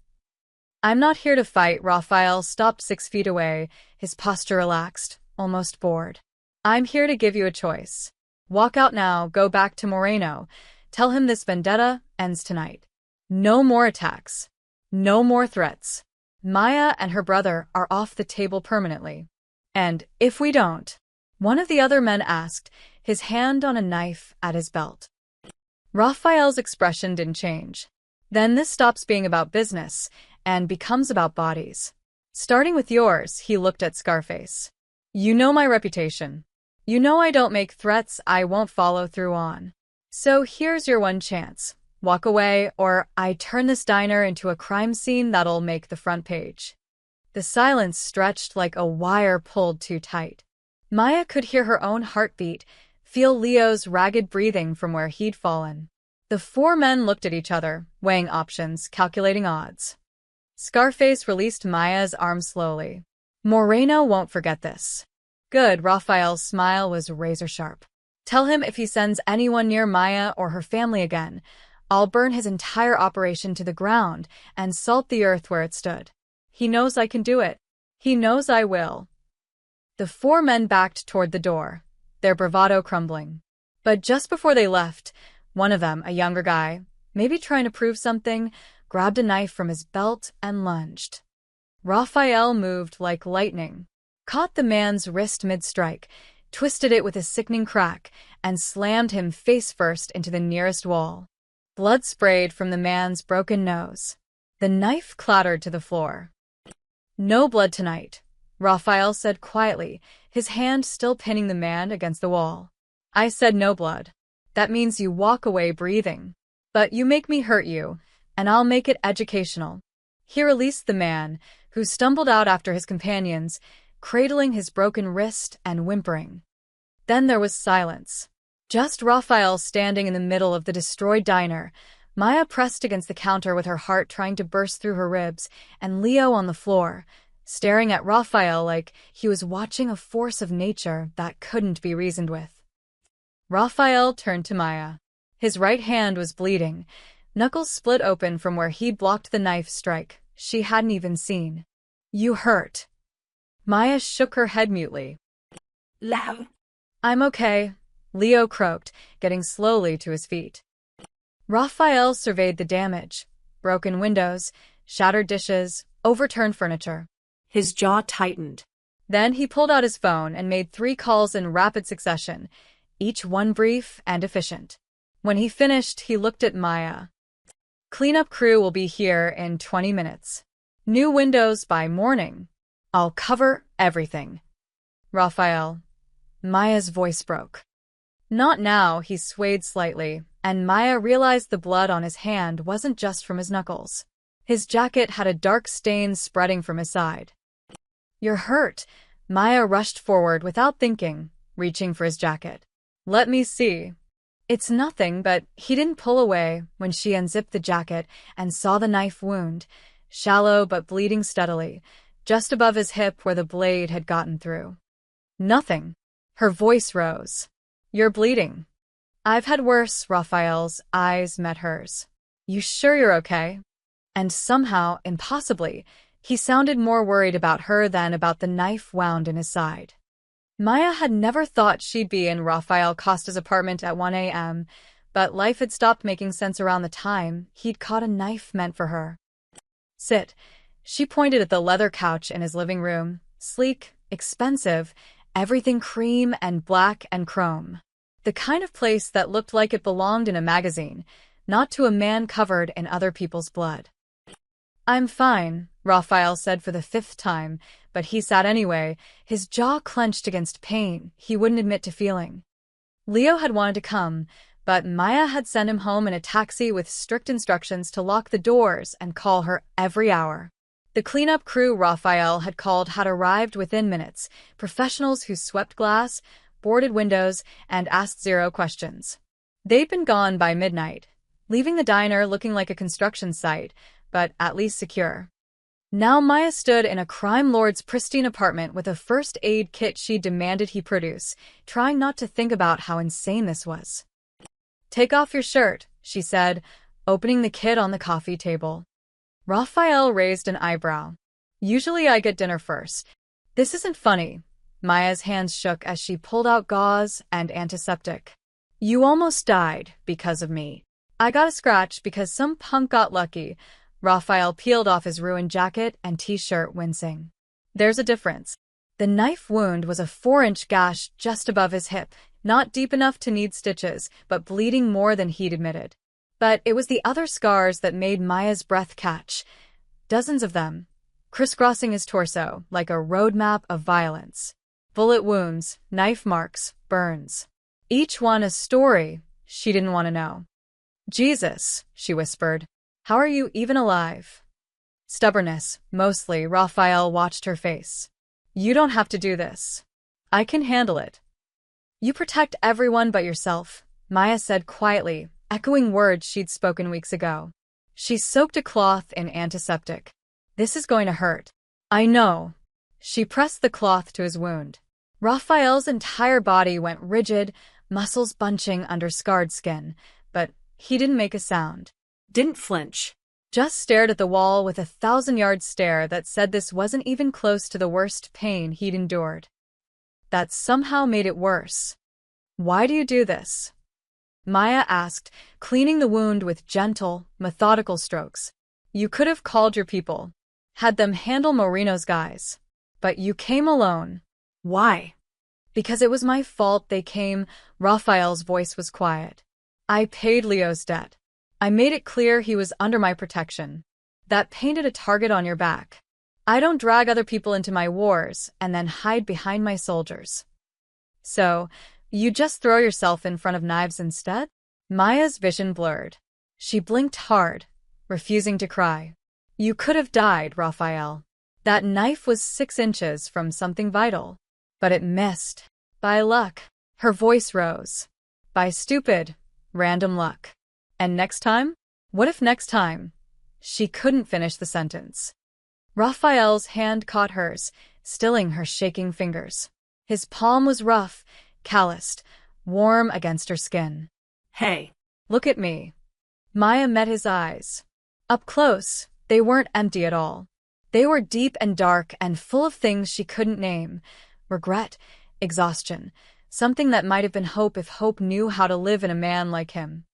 "I'm not here to fight." Rafael stopped 6 feet away, his posture relaxed, almost bored. "I'm here to give you a choice. Walk out now, go back to Moreno, tell him this vendetta ends tonight. No more attacks. No more threats. Maya and her brother are off the table permanently. And if we don't," one of the other men asked, his hand on a knife at his belt. Rafael's expression didn't change. "Then this stops being about business and becomes about bodies. Starting with yours." He looked at Scarface. "You know my reputation. You know I don't make threats I won't follow through on. So here's your one chance. Walk away, or I turn this diner into a crime scene that'll make the front page." The silence stretched like a wire pulled too tight. Maya could hear her own heartbeat, feel Leo's ragged breathing from where he'd fallen. The four men looked at each other, weighing options, calculating odds. Scarface released Maya's arm slowly. Moreno won't forget this. Good, Raphael's smile was razor-sharp. Tell him if he sends anyone near Maya or her family again, I'll burn his entire operation to the ground and salt the earth where it stood. He knows I can do it. He knows I will. The four men backed toward the door, their bravado crumbling. But just before they left, one of them, a younger guy, maybe trying to prove something, grabbed a knife from his belt and lunged. Raphael moved like lightning, caught the man's wrist mid-strike, twisted it with a sickening crack, and slammed him face-first into the nearest wall. Blood sprayed from the man's broken nose. The knife clattered to the floor. No blood tonight, Raphael said quietly, his hand still pinning the man against the wall. I said no blood. That means you walk away breathing. But you make me hurt you, and I'll make it educational. He released the man, who stumbled out after his companions, cradling his broken wrist and whimpering. Then there was silence. Just Raphael standing in the middle of the destroyed diner, Maya pressed against the counter with her heart trying to burst through her ribs, and Leo on the floor, staring at Raphael like he was watching a force of nature that couldn't be reasoned with. Raphael turned to Maya. His right hand was bleeding, knuckles split open from where he'd blocked the knife strike she hadn't even seen. You hurt. Maya shook her head mutely. Loud. I'm okay, Leo croaked, getting slowly to his feet. Raphael surveyed the damage. Broken windows, shattered dishes, overturned furniture. His jaw tightened. Then he pulled out his phone and made 3 calls in rapid succession, each one brief and efficient. When he finished, he looked at Maya. Cleanup crew will be here in 20 minutes. New windows by morning. I'll cover everything. Raphael. Maya's voice broke. Not now, he swayed slightly, and Maya realized the blood on his hand wasn't just from his knuckles. His jacket had a dark stain spreading from his side. You're hurt. Maya rushed forward without thinking, reaching for his jacket. Let me see. It's nothing, but he didn't pull away when she unzipped the jacket and saw the knife wound, shallow but bleeding steadily, just above his hip where the blade had gotten through. Nothing. Her voice rose. You're bleeding. I've had worse. Raphael's eyes met hers. You sure you're okay? And somehow, impossibly, he sounded more worried about her than about the knife wound in his side. Maya had never thought she'd be in Raphael Costa's apartment at 1 a.m., but life had stopped making sense around the time he'd caught a knife meant for her. Sit. She pointed at the leather couch in his living room, sleek, expensive, everything cream and black and chrome. The kind of place that looked like it belonged in a magazine, not to a man covered in other people's blood. I'm fine, Raphael said for the 5th time, but he sat anyway, his jaw clenched against pain he wouldn't admit to feeling. Leo had wanted to come, but Maya had sent him home in a taxi with strict instructions to lock the doors and call her every hour. The cleanup crew Raphael had called had arrived within minutes, professionals who swept glass, boarded windows, and asked 0 questions. They'd been gone by midnight, leaving the diner looking like a construction site, but at least secure. Now Maya stood in a crime lord's pristine apartment with a first aid kit she demanded he produce, trying not to think about how insane this was. Take off your shirt, she said, opening the kit on the coffee table. Raphael raised an eyebrow. Usually I get dinner first. This isn't funny. Maya's hands shook as she pulled out gauze and antiseptic. You almost died because of me. I got a scratch because some punk got lucky. Raphael peeled off his ruined jacket and t-shirt, wincing. There's a difference. The knife wound was a 4-inch gash just above his hip, not deep enough to need stitches, but bleeding more than he'd admitted. But it was the other scars that made Maya's breath catch. Dozens of them, crisscrossing his torso like a roadmap of violence. Bullet wounds, knife marks, burns. Each one a story she didn't want to know. Jesus, she whispered. How are you even alive? Stubbornness, mostly. Raphael watched her face. You don't have to do this. I can handle it. You protect everyone but yourself, Maya said quietly, echoing words she'd spoken weeks ago. She soaked a cloth in antiseptic. This is going to hurt. I know. She pressed the cloth to his wound. Raphael's entire body went rigid, muscles bunching under scarred skin, but he didn't make a sound. Didn't flinch. Just stared at the wall with a 1,000-yard stare that said this wasn't even close to the worst pain he'd endured. That somehow made it worse. Why do you do this? Maya asked, cleaning the wound with gentle, methodical strokes. You could have called your people, had them handle Moreno's guys. But you came alone. Why? Because it was my fault they came. Raphael's voice was quiet. I paid Leo's debt. I made it clear he was under my protection. That painted a target on your back. I don't drag other people into my wars and then hide behind my soldiers. So, you just throw yourself in front of knives instead? Maya's vision blurred. She blinked hard, refusing to cry. You could have died, Raphael. That knife was 6 inches from something vital. But it missed. By luck. Her voice rose. By stupid, random luck. And next time? What if next time? She couldn't finish the sentence. Raphael's hand caught hers, stilling her shaking fingers. His palm was rough, calloused, warm against her skin. Hey. Look at me. Maya met his eyes. Up close, they weren't empty at all. They were deep and dark and full of things she couldn't name. Regret, exhaustion, something that might have been hope if hope knew how to live in a man like him.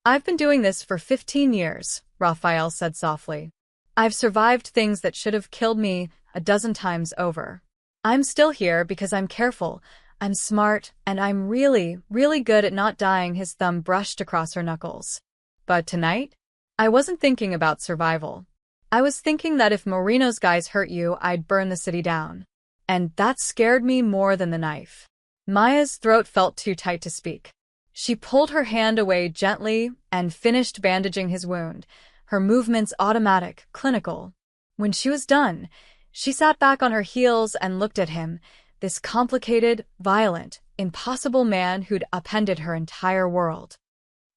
I've been doing this for 15 years, Raphael said softly. I've survived things that should have killed me a dozen times over. I'm still here because I'm careful, I'm smart, and I'm really, really good at not dying. His thumb brushed across her knuckles. But tonight? I wasn't thinking about survival. I was thinking that if Moreno's guys hurt you, I'd burn the city down. And that scared me more than the knife. Maya's throat felt too tight to speak. She pulled her hand away gently and finished bandaging his wound, her movements automatic, clinical. When she was done, she sat back on her heels and looked at him, this complicated, violent, impossible man who'd upended her entire world.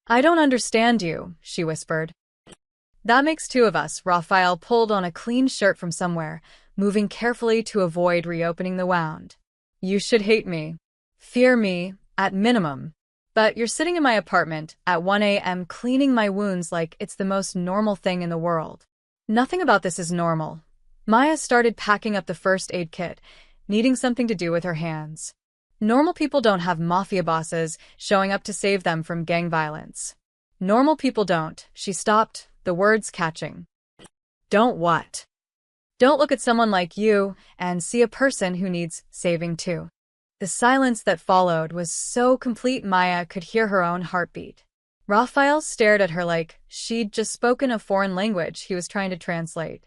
I don't understand you, she whispered. That makes 2 of us. Raphael pulled on a clean shirt from somewhere, moving carefully to avoid reopening the wound. You should hate me. Fear me, at minimum. But you're sitting in my apartment at 1 a.m. cleaning my wounds like it's the most normal thing in the world. Nothing about this is normal. Maya started packing up the first aid kit, needing something to do with her hands. Normal people don't have mafia bosses showing up to save them from gang violence. Normal people don't. She stopped, the words catching. Don't what? Don't look at someone like you and see a person who needs saving too. The silence that followed was so complete Maya could hear her own heartbeat. Raphael stared at her like she'd just spoken a foreign language he was trying to translate.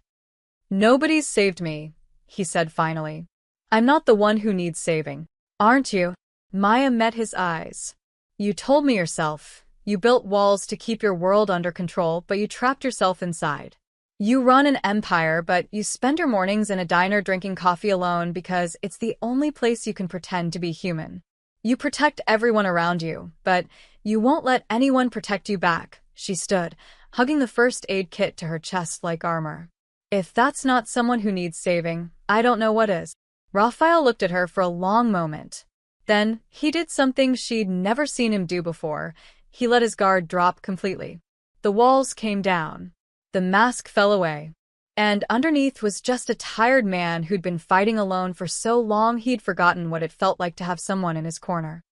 Nobody's saved me, he said finally. I'm not the one who needs saving. Aren't you? Maya met his eyes. You told me yourself. You built walls to keep your world under control, but you trapped yourself inside. You run an empire, but you spend your mornings in a diner drinking coffee alone because it's the only place you can pretend to be human. You protect everyone around you, but you won't let anyone protect you back. She stood, hugging the first aid kit to her chest like armor. If that's not someone who needs saving, I don't know what is. Raphael looked at her for a long moment. Then, he did something she'd never seen him do before. He let his guard drop completely. The walls came down. The mask fell away. And underneath was just a tired man who'd been fighting alone for so long he'd forgotten what it felt like to have someone in his corner.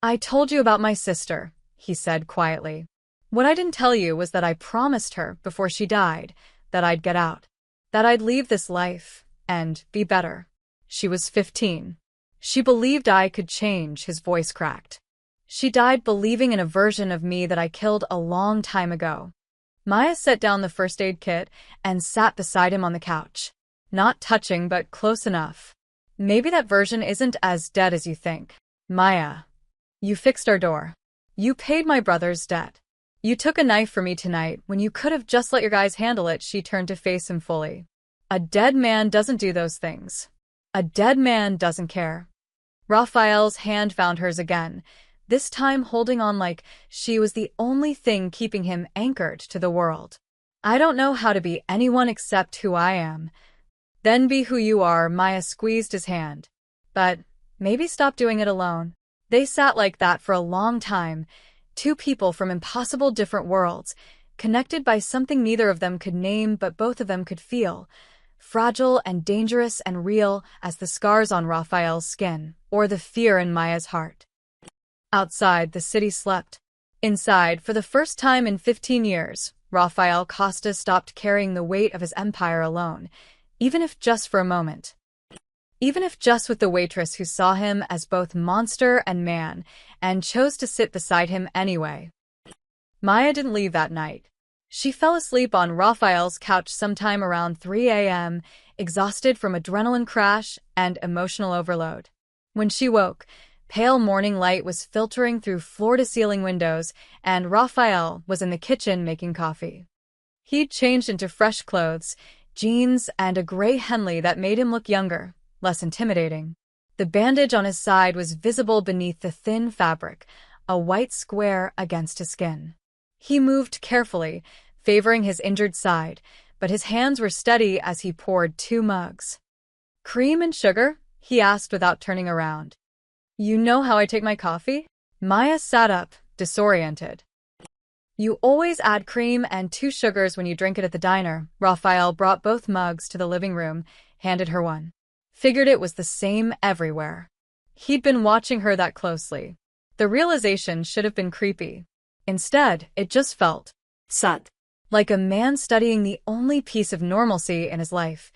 I told you about my sister, he said quietly. What I didn't tell you was that I promised her before she died that I'd get out. That I'd leave this life and be better. She was 15. She believed I could change. His voice cracked. She died believing in a version of me that I killed a long time ago. Maya set down the first aid kit and sat beside him on the couch. Not touching, but close enough. Maybe that version isn't as dead as you think. Maya, you fixed our door. You paid my brother's debt. You took a knife for me tonight when you could have just let your guys handle it. She turned to face him fully. A dead man doesn't do those things. A dead man doesn't care. Raphael's hand found hers again, this time holding on like she was the only thing keeping him anchored to the world. I don't know how to be anyone except who I am. Then be who you are, Maya squeezed his hand. But maybe stop doing it alone. They sat like that for a long time, two people from impossible different worlds, connected by something neither of them could name but both of them could feel, fragile and dangerous and real as the scars on Raphael's skin, or the fear in Maya's heart. Outside, the city slept. Inside, for the first time in 15 years, Raphael Costa stopped carrying the weight of his empire alone, even if just for a moment. Even if just with the waitress who saw him as both monster and man, and chose to sit beside him anyway. Maya didn't leave that night. She fell asleep on Raphael's couch sometime around 3 a.m., exhausted from adrenaline crash and emotional overload. When she woke, pale morning light was filtering through floor-to-ceiling windows, and Raphael was in the kitchen making coffee. He'd changed into fresh clothes, jeans, and a gray Henley that made him look younger, less intimidating. The bandage on his side was visible beneath the thin fabric, a white square against his skin. He moved carefully, favoring his injured side, but his hands were steady as he poured 2 mugs. "Cream and sugar?" he asked without turning around. "You know how I take my coffee?" Maya sat up, disoriented. "You always add cream and 2 sugars when you drink it at the diner." Raphael brought both mugs to the living room, handed her one. Figured it was the same everywhere. He'd been watching her that closely. The realization should have been creepy. Instead, it just felt Sut. like a man studying the only piece of normalcy in his life,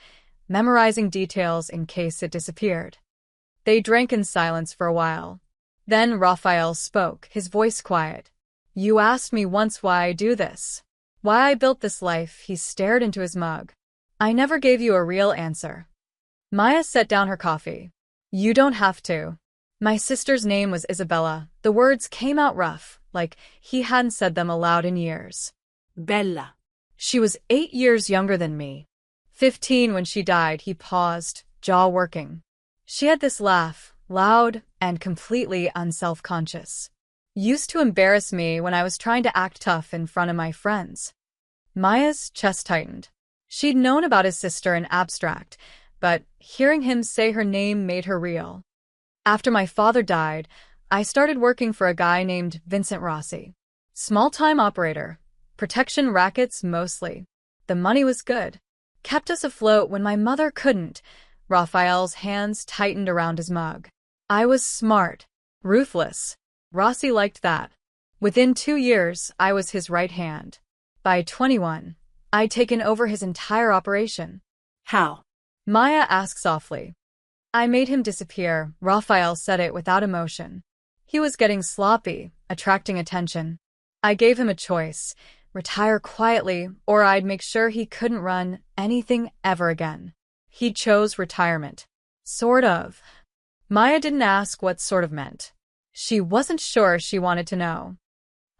memorizing details in case it disappeared. They drank in silence for a while. Then Raphael spoke, his voice quiet. "You asked me once why I do this. Why I built this life." He stared into his mug. "I never gave you a real answer." Maya set down her coffee. "You don't have to." My sister's name was Isabella. The words came out rough, like he hadn't said them aloud in years. Bella. She was 8 years younger than me. 15 when she died. He paused, jaw working. She had this laugh, loud and completely unself-conscious. Used to embarrass me when I was trying to act tough in front of my friends. Maya's chest tightened. She'd known about his sister in abstract, but hearing him say her name made her real. After my father died, I started working for a guy named Vincent Rossi. Small-time operator. Protection rackets mostly. The money was good. Kept us afloat when my mother couldn't. Raphael's hands tightened around his mug. I was smart. Ruthless. Rossi liked that. Within 2 years, I was his right hand. By 21, I'd taken over his entire operation. How? Maya asked softly. I made him disappear. Raphael said it without emotion. He was getting sloppy, attracting attention. I gave him a choice. Retire quietly, or I'd make sure he couldn't run anything ever again. He chose retirement. Sort of. Maya didn't ask what sort of meant. She wasn't sure she wanted to know.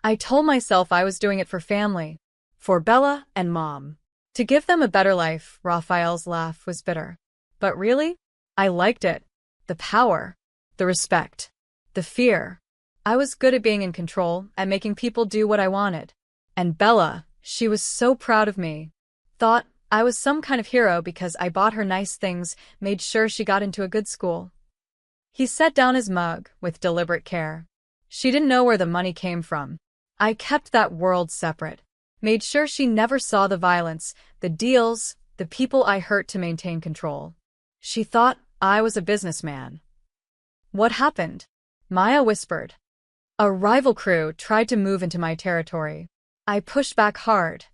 I told myself I was doing it for family. For Bella and Mom. To give them a better life. Raphael's laugh was bitter. But really? I liked it. The power. The respect. The fear. I was good at being in control, at making people do what I wanted. And Bella, she was so proud of me. Thought I was some kind of hero because I bought her nice things, made sure she got into a good school. He set down his mug with deliberate care. She didn't know where the money came from. I kept that world separate. Made sure she never saw the violence, the deals, the people I hurt to maintain control. She thought I was a businessman. What happened? Maya whispered. A rival crew tried to move into my territory. I pushed back hard,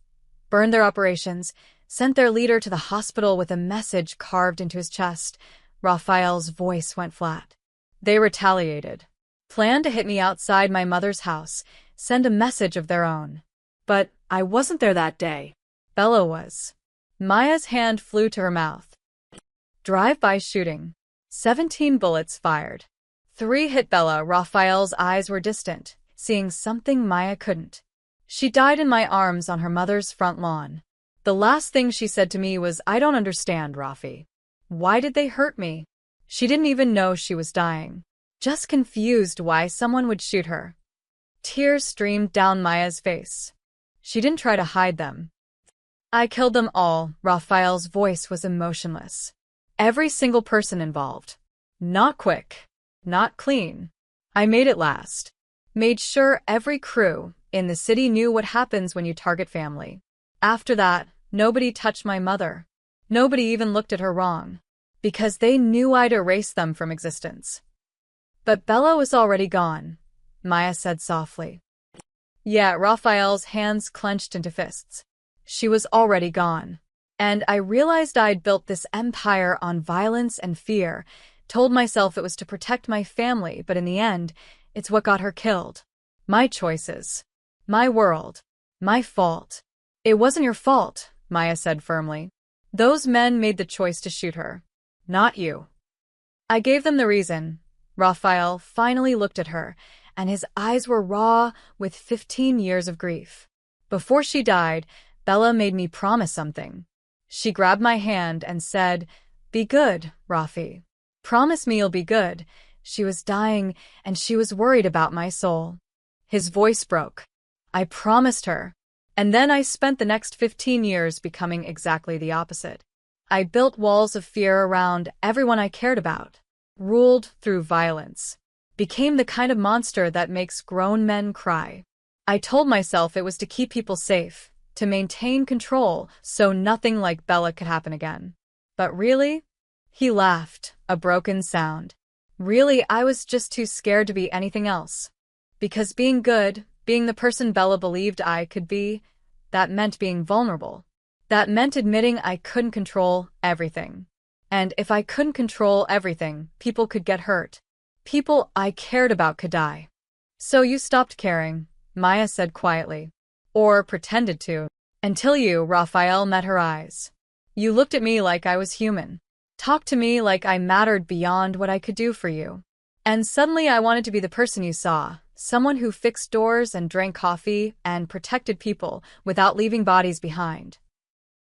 burned their operations, sent their leader to the hospital with a message carved into his chest. Raphael's voice went flat. They retaliated. Planned to hit me outside my mother's house, send a message of their own. But I wasn't there that day. Bella was. Maya's hand flew to her mouth. Drive-by shooting. 17 bullets fired. 3 hit Bella. Raphael's eyes were distant, seeing something Maya couldn't. She died in my arms on her mother's front lawn. The last thing she said to me was, I don't understand, Rafi. Why did they hurt me? She didn't even know she was dying. just confused why someone would shoot her. Tears streamed down Maya's face. She didn't try to hide them. I killed them all. Raphael's voice was emotionless. Every single person involved. Not quick. Not clean. I made it last. Made sure every crew in the city knew what happens when you target family. After that, nobody touched my mother. Nobody even looked at her wrong. Because they knew I'd erase them from existence. But Bella was already gone, Maya said softly. Yeah, Raphael's hands clenched into fists. She was already gone. And I realized I'd built this empire on violence and fear, told myself it was to protect my family, but in the end, it's what got her killed. My choices. My world. My fault. It wasn't your fault, Maya said firmly. Those men made the choice to shoot her. Not you. I gave them the reason. Raphael finally looked at her, and his eyes were raw with 15 years of grief. Before she died, Bella made me promise something. She grabbed my hand and said, "Be good, Rafi. Promise me you'll be good." She was dying, and she was worried about my soul. His voice broke. I promised her. And then I spent the next 15 years becoming exactly the opposite. I built walls of fear around everyone I cared about, ruled through violence, became the kind of monster that makes grown men cry. I told myself it was to keep people safe, to maintain control so nothing like Bella could happen again. But really? He laughed, a broken sound. Really, I was just too scared to be anything else. Because being good, being the person Bella believed I could be, that meant being vulnerable. That meant admitting I couldn't control everything. And if I couldn't control everything, people could get hurt. People I cared about could die. So you stopped caring, Maya said quietly. Or pretended to. Until you, Raphael, met her eyes. You looked at me like I was human. Talked to me like I mattered beyond what I could do for you. And suddenly I wanted to be the person you saw. Someone who fixed doors and drank coffee and protected people without leaving bodies behind.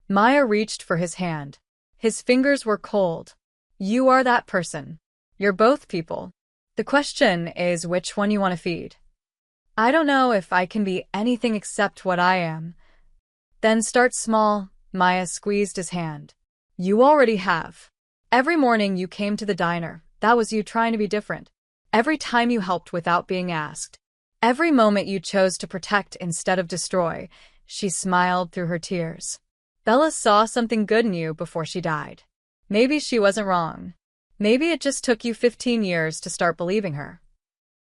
Maya reached for his hand. His fingers were cold. You are that person. You're both people. The question is which one you want to feed. I don't know if I can be anything except what I am. Then start small. Maya squeezed his hand. You already have. Every morning you came to the diner. That was you trying to be different. Every time you helped without being asked. Every moment you chose to protect instead of destroy. She smiled through her tears. Bella saw something good in you before she died. Maybe she wasn't wrong. Maybe it just took you 15 years to start believing her.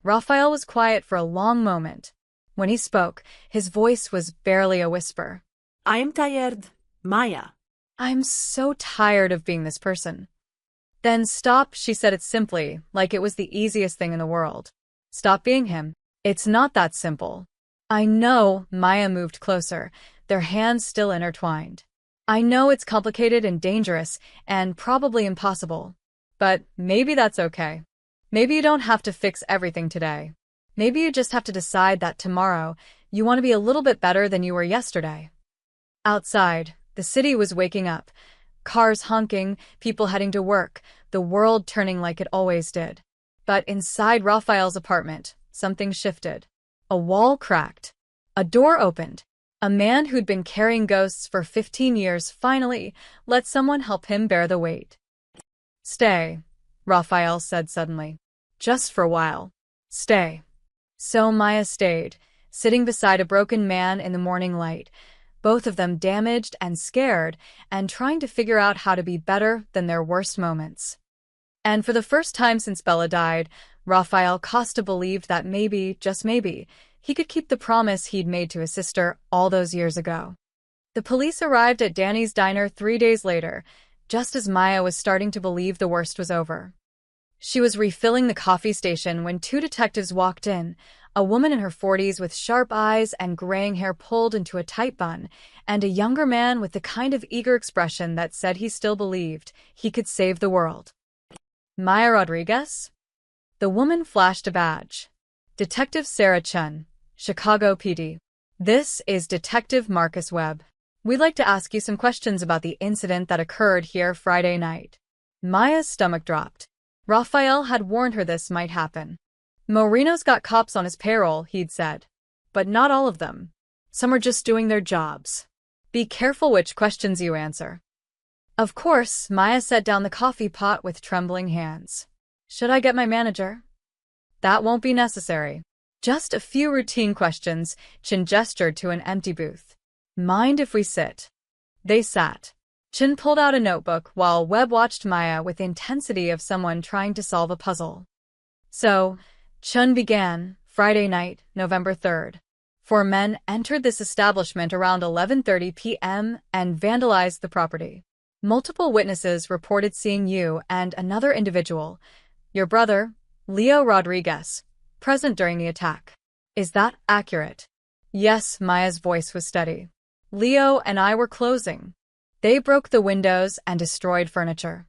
Raphael was quiet for a long moment. When he spoke, his voice was barely a whisper. I am tired, Maya. I'm so tired of being this person. Then stop, she said it simply, like it was the easiest thing in the world. Stop being him. It's not that simple. I know, Maya moved closer, their hands still intertwined. I know it's complicated and dangerous, and probably impossible. But maybe that's okay. Maybe you don't have to fix everything today. Maybe you just have to decide that tomorrow you want to be a little bit better than you were yesterday. Outside, the city was waking up. Cars honking, people heading to work, the world turning like it always did. But inside Raphael's apartment, something shifted. A wall cracked. A door opened. A man who'd been carrying ghosts for 15 years finally let someone help him bear the weight. Stay, Raphael said suddenly. Just for a while. Stay. So Maya stayed, sitting beside a broken man in the morning light, both of them damaged and scared, and trying to figure out how to be better than their worst moments. And for the first time since Bella died, Raphael Costa believed that maybe, just maybe, he could keep the promise he'd made to his sister all those years ago. The police arrived at Danny's diner 3 days later, just as Maya was starting to believe the worst was over. She was refilling the coffee station when 2 detectives walked in, a woman in her 40s with sharp eyes and graying hair pulled into a tight bun, and a younger man with the kind of eager expression that said he still believed he could save the world. Maya Rodriguez? The woman flashed a badge. Detective Sarah Chun, Chicago PD. This is Detective Marcus Webb. We'd like to ask you some questions about the incident that occurred here Friday night. Maya's stomach dropped. Raphael had warned her this might happen. Moreno's got cops on his payroll, he'd said. But not all of them. Some are just doing their jobs. Be careful which questions you answer. Of course, Maya set down the coffee pot with trembling hands. Should I get my manager? That won't be necessary. Just a few routine questions. Chin gestured to an empty booth. Mind if we sit? They sat. Chin pulled out a notebook while Webb watched Maya with the intensity of someone trying to solve a puzzle. So, Chun began, Friday night, November 3rd. 4 men entered this establishment around 11:30 p.m. and vandalized the property. Multiple witnesses reported seeing you and another individual, your brother, Leo Rodriguez, present during the attack. Is that accurate? Yes, Maya's voice was steady. Leo and I were closing. They broke the windows and destroyed furniture.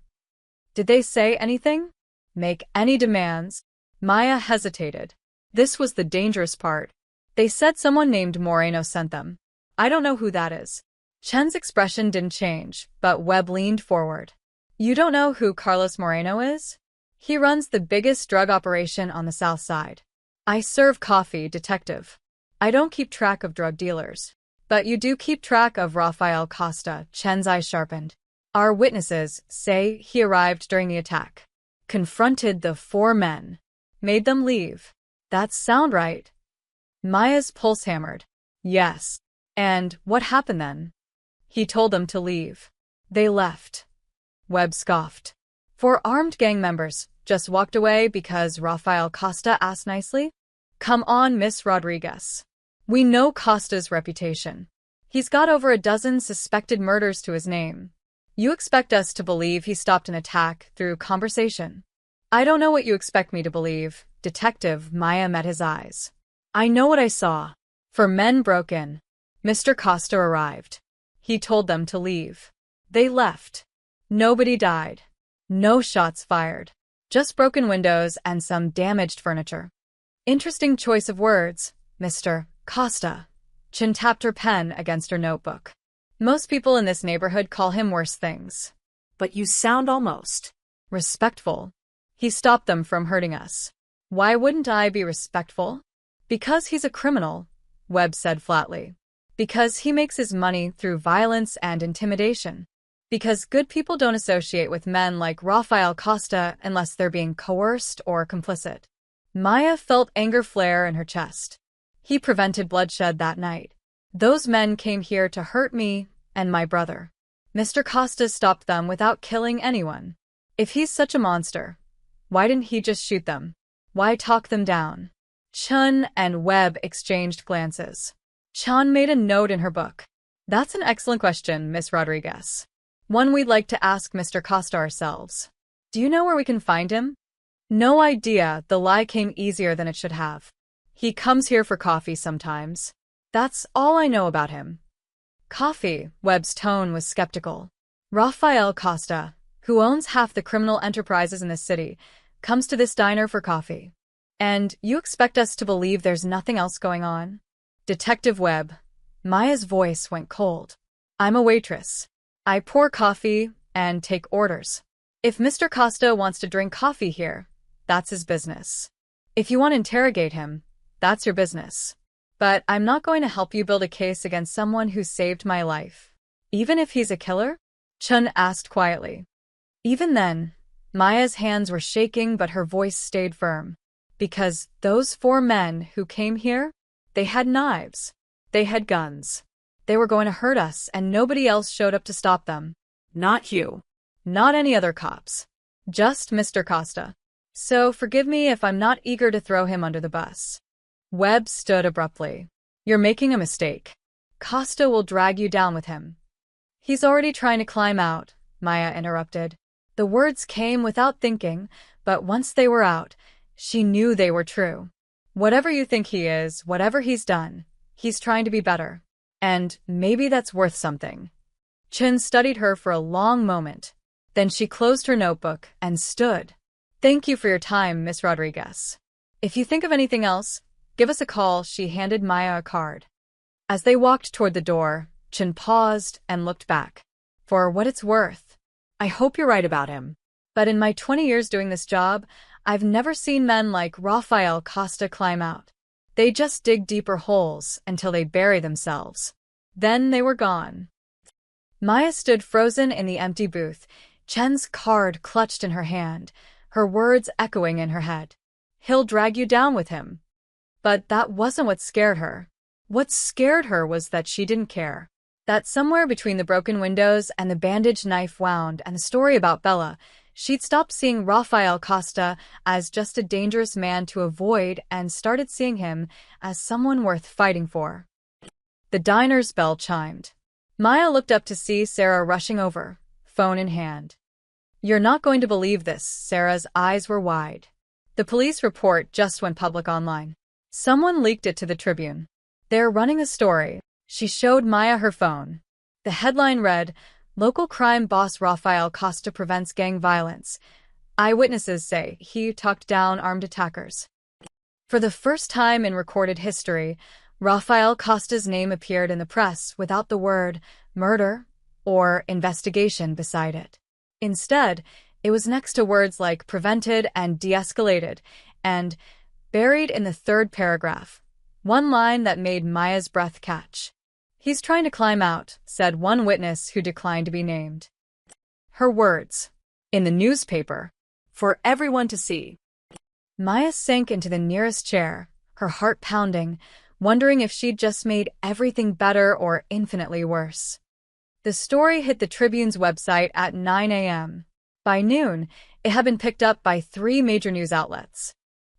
Did they say anything? Make any demands? Maya hesitated. This was the dangerous part. They said someone named Moreno sent them. I don't know who that is. Chen's expression didn't change, but Webb leaned forward. You don't know who Carlos Moreno is? He runs the biggest drug operation on the South Side. I serve coffee, detective. I don't keep track of drug dealers. But you do keep track of Rafael Costa. Chen's eyes sharpened. Our witnesses say he arrived during the attack. Confronted the 4 men. Made them leave. That sound right? Maya's pulse hammered. Yes. And what happened then? He told them to leave. They left. Webb scoffed. 4 armed gang members just walked away because Rafael Costa asked nicely? Come on, Miss Rodriguez. We know Costa's reputation. He's got over a dozen suspected murders to his name. You expect us to believe he stopped an attack through conversation? I don't know what you expect me to believe. Detective Maya met his eyes. I know what I saw. 4 men broke in. Mr. Costa arrived. He told them to leave. They left. Nobody died. No shots fired. Just broken windows and some damaged furniture. Interesting choice of words, Mr. Costa. Chin tapped her pen against her notebook. Most people in this neighborhood call him worse things. But you sound almost respectful. He stopped them from hurting us. Why wouldn't I be respectful? Because he's a criminal, Webb said flatly. Because he makes his money through violence and intimidation. Because good people don't associate with men like Rafael Costa unless they're being coerced or complicit. Maya felt anger flare in her chest. He prevented bloodshed that night. Those men came here to hurt me and my brother. Mr. Costa stopped them without killing anyone. If he's such a monster, why didn't he just shoot them? Why talk them down? Chun and Webb exchanged glances. Chun made a note in her book. That's an excellent question, Miss Rodriguez. One we'd like to ask Mr. Costa ourselves. Do you know where we can find him? No idea. The lie came easier than it should have. He comes here for coffee sometimes. That's all I know about him. Coffee, Webb's tone was skeptical. Rafael Costa, who owns half the criminal enterprises in this city, comes to this diner for coffee. And you expect us to believe there's nothing else going on? Detective Webb. Maya's voice went cold. I'm a waitress. I pour coffee and take orders. If Mr. Costa wants to drink coffee here, that's his business. If you want to interrogate him, that's your business. But I'm not going to help you build a case against someone who saved my life. Even if he's a killer? Chun asked quietly. Even then, Maya's hands were shaking but her voice stayed firm. Because those 4 men who came here, they had knives. They had guns. They were going to hurt us and nobody else showed up to stop them. not you. Not any other cops. Just Mr. Costa. So forgive me if I'm not eager to throw him under the bus. Webb stood abruptly. You're making a mistake. Costa will drag you down with him. He's already trying to climb out, Maya interrupted. The words came without thinking, but once they were out, she knew they were true. Whatever you think he is, whatever he's done, he's trying to be better. And maybe that's worth something. Chin studied her for a long moment. Then she closed her notebook and stood. Thank you for your time, Miss Rodriguez. If you think of anything else, give us a call. She handed Maya a card. As they walked toward the door, Chin paused and looked back. For what it's worth, I hope you're right about him. But in my 20 years doing this job, I've never seen men like Rafael Costa climb out. They just dig deeper holes until they bury themselves. Then they were gone. Maya stood frozen in the empty booth, Chen's card clutched in her hand, her words echoing in her head. He'll drag you down with him. But that wasn't what scared her. What scared her was that she didn't care. That somewhere between the broken windows and the bandaged knife wound and the story about Bella, she'd stopped seeing Rafael Costa as just a dangerous man to avoid and started seeing him as someone worth fighting for. The diner's bell chimed. Maya looked up to see Sarah rushing over, phone in hand. "You're not going to believe this." Sarah's eyes were wide. The police report just went public online. Someone leaked it to the Tribune. They're running a story. She showed Maya her phone. The headline read, "Local crime boss Rafael Costa prevents gang violence. Eyewitnesses say he talked down armed attackers." For the first time in recorded history, Rafael Costa's name appeared in the press without the word murder or investigation beside it. Instead, it was next to words like prevented and de-escalated, and buried in the third paragraph, one line that made Maya's breath catch. "He's trying to climb out," said one witness who declined to be named. Her words, in the newspaper, for everyone to see. Maya sank into the nearest chair, her heart pounding, wondering if she'd just made everything better or infinitely worse. The story hit the Tribune's website at 9 a.m. By noon, it had been picked up by 3 major news outlets.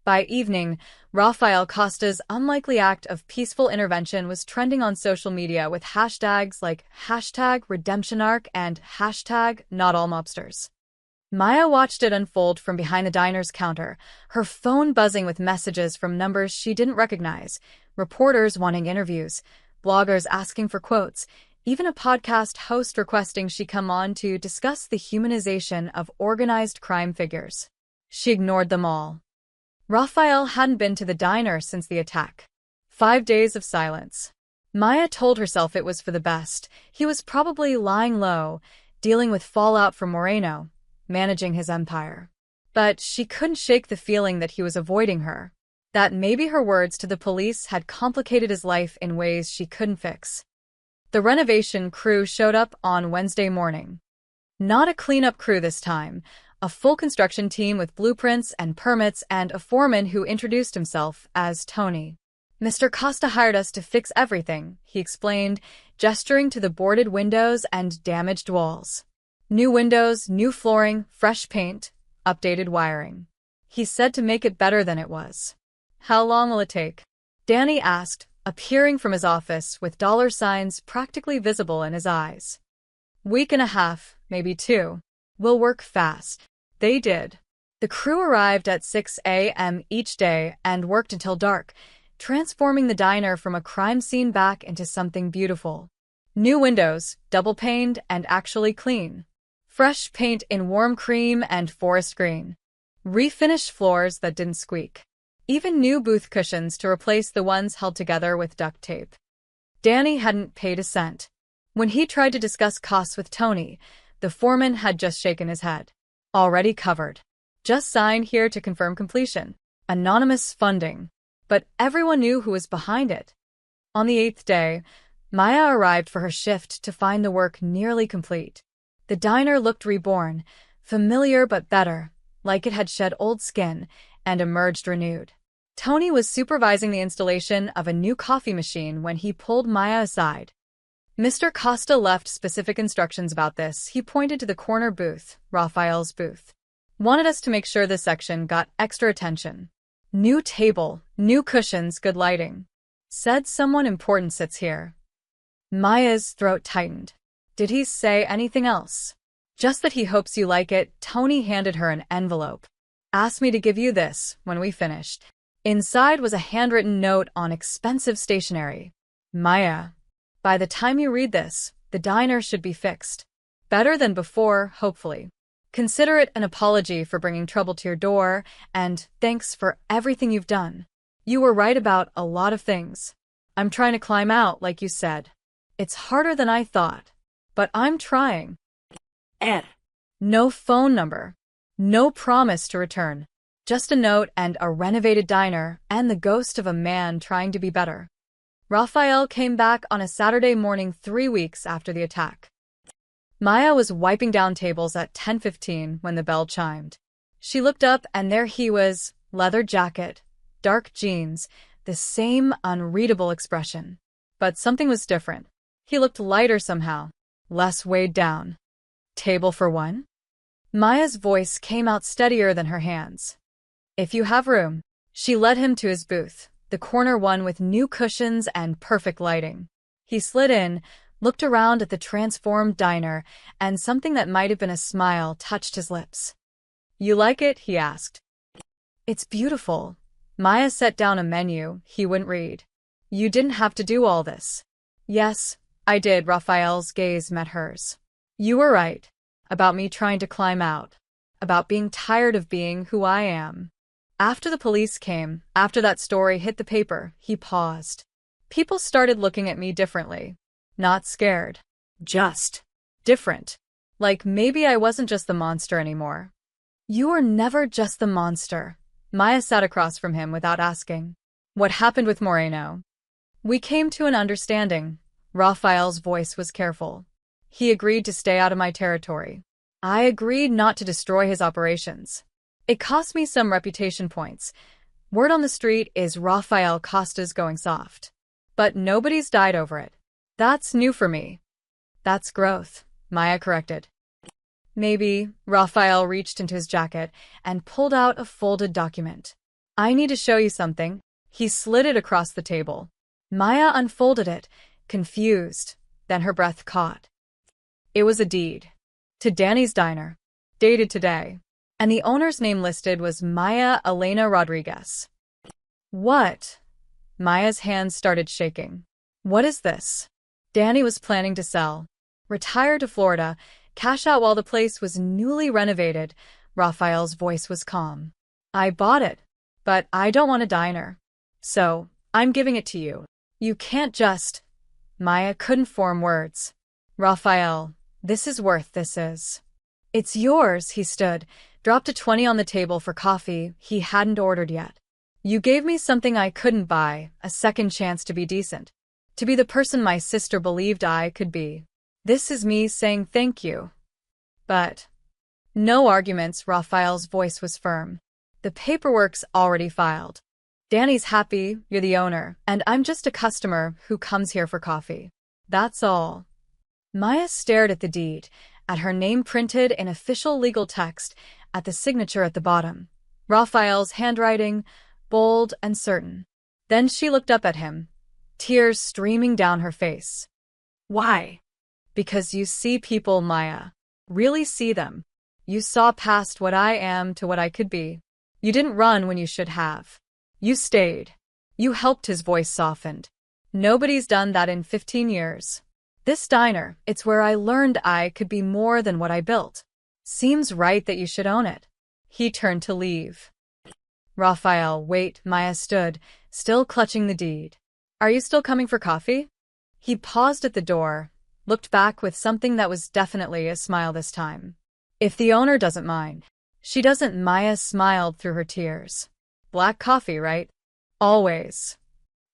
By evening, Rafael Costa's unlikely act of peaceful intervention was trending on social media with hashtags like #RedemptionArc and #NotAllMobsters. Maya watched it unfold from behind the diner's counter, her phone buzzing with messages from numbers she didn't recognize, reporters wanting interviews, bloggers asking for quotes, even a podcast host requesting she come on to discuss the humanization of organized crime figures. She ignored them all. Rafael hadn't been to the diner since the attack. 5 days of silence. Maya told herself it was for the best. He was probably lying low, dealing with fallout from Moreno, managing his empire. But she couldn't shake the feeling that he was avoiding her, that maybe her words to the police had complicated his life in ways she couldn't fix. The renovation crew showed up on Wednesday morning. Not a cleanup crew this time, a full construction team with blueprints and permits and a foreman who introduced himself as Tony. "Mr. Costa hired us to fix everything," he explained, gesturing to the boarded windows and damaged walls. "New windows, new flooring, fresh paint, updated wiring." He said to make it better than it was. "How long will it take?" Danny asked, appearing from his office with dollar signs practically visible in his eyes. "Week and a half, maybe 2. We'll work fast." They did. The crew arrived at 6 a.m. each day and worked until dark, transforming the diner from a crime scene back into something beautiful. New windows, double-paned and actually clean. Fresh paint in warm cream and forest green. Refinished floors that didn't squeak. Even new booth cushions to replace the ones held together with duct tape. Danny hadn't paid a cent. When he tried to discuss costs with Tony, the foreman had just shaken his head. "Already covered. Just sign here to confirm completion." Anonymous funding. But everyone knew who was behind it. On the 8th day, Maya arrived for her shift to find the work nearly complete. The diner looked reborn, familiar but better, like it had shed old skin and emerged renewed. Tony was supervising the installation of a new coffee machine when he pulled Maya aside. Mr. Costa left specific instructions about this. He pointed to the corner booth, Rafael's booth. "Wanted us to make sure this section got extra attention. New table, new cushions, good lighting. Said someone important sits here." Maya's throat tightened. Did he say anything else? "Just that he hopes you like it." Tony handed her an envelope. "Asked me to give you this when we finished." Inside was a handwritten note on expensive stationery. "Maya, by the time you read this, the diner should be fixed. Better than before, hopefully. Consider it an apology for bringing trouble to your door, and thanks for everything you've done. You were right about a lot of things. I'm trying to climb out, like you said. It's harder than I thought, but I'm trying." Ed. No phone number. No promise to return. Just a note and a renovated diner and the ghost of a man trying to be better. Raphael came back on a Saturday morning 3 weeks after the attack. Maya was wiping down tables at 10:15 when the bell chimed. She looked up and there he was, leather jacket, dark jeans, the same unreadable expression. But something was different. He looked lighter somehow, less weighed down. Table for one? Maya's voice came out steadier than her hands. If you have room. She led him to his booth, the corner one with new cushions and perfect lighting. He slid in, looked around at the transformed diner, and something that might have been a smile touched his lips. You like it? He asked. It's beautiful. Maya set down a menu he wouldn't read. You didn't have to do all this. Yes, I did. Raphael's gaze met hers. You were right. About me trying to climb out. About being tired of being who I am. After the police came, after that story hit the paper, he paused. People started looking at me differently. Not scared. Just Different. Like maybe I wasn't just the monster anymore. You were never just the monster. Maya sat across from him without asking. What happened with Moreno? We came to an understanding. Raphael's voice was careful. He agreed to stay out of my territory. I agreed not to destroy his operations. It cost me some reputation points. Word on the street is Rafael Costa's going soft. But nobody's died over it. That's new for me. That's growth, Maya corrected. Maybe. Raphael reached into his jacket and pulled out a folded document. I need to show you something. He slid it across the table. Maya unfolded it, confused. Then her breath caught. It was a deed. To Danny's diner. Dated today. And the owner's name listed was Maya Elena Rodriguez. What? Maya's hands started shaking. What is this? Danny was planning to sell. Retire to Florida, cash out while the place was newly renovated. Raphael's voice was calm. I bought it, but I don't want a diner. So, I'm giving it to you. You can't just… Maya couldn't form words. Raphael, this is this is. It's yours, he stood, dropped a 20 on the table for coffee he hadn't ordered yet. You gave me something I couldn't buy, a second chance to be decent. To be the person my sister believed I could be. This is me saying thank you. But… No arguments, Raphael's voice was firm. The paperwork's already filed. Danny's happy, you're the owner, and I'm just a customer who comes here for coffee. That's all. Maya stared at the deed, at her name printed in official legal text, at the signature at the bottom. Raphael's handwriting, bold and certain. Then she looked up at him, tears streaming down her face. why? Because you see people, Maya. Really see them. You saw past what I am to what I could be. You didn't run when you should have. You stayed. You helped. His voice softened. Nobody's done that in 15 years. This diner, it's where I learned I could be more than what I built. Seems right that you should own it. He turned to leave. Raphael, wait, Maya stood, still clutching the deed. Are you still coming for coffee? He paused at the door, looked back with something that was definitely a smile this time. If the owner doesn't mind. She doesn't. Maya smiled through her tears. Black coffee, right? Always.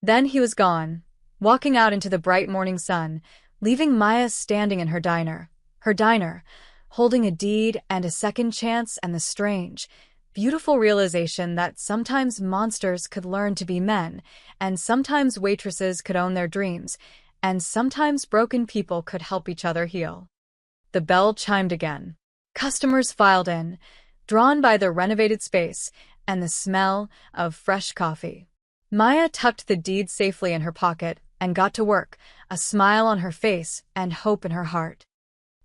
Then he was gone, walking out into the bright morning sun, leaving Maya standing in her diner, holding a deed and a second chance and the strange, beautiful realization that sometimes monsters could learn to be men, and sometimes waitresses could own their dreams, and sometimes broken people could help each other heal. The bell chimed again. Customers filed in, drawn by the renovated space and the smell of fresh coffee. Maya tucked the deed safely in her pocket and got to work, a smile on her face and hope in her heart.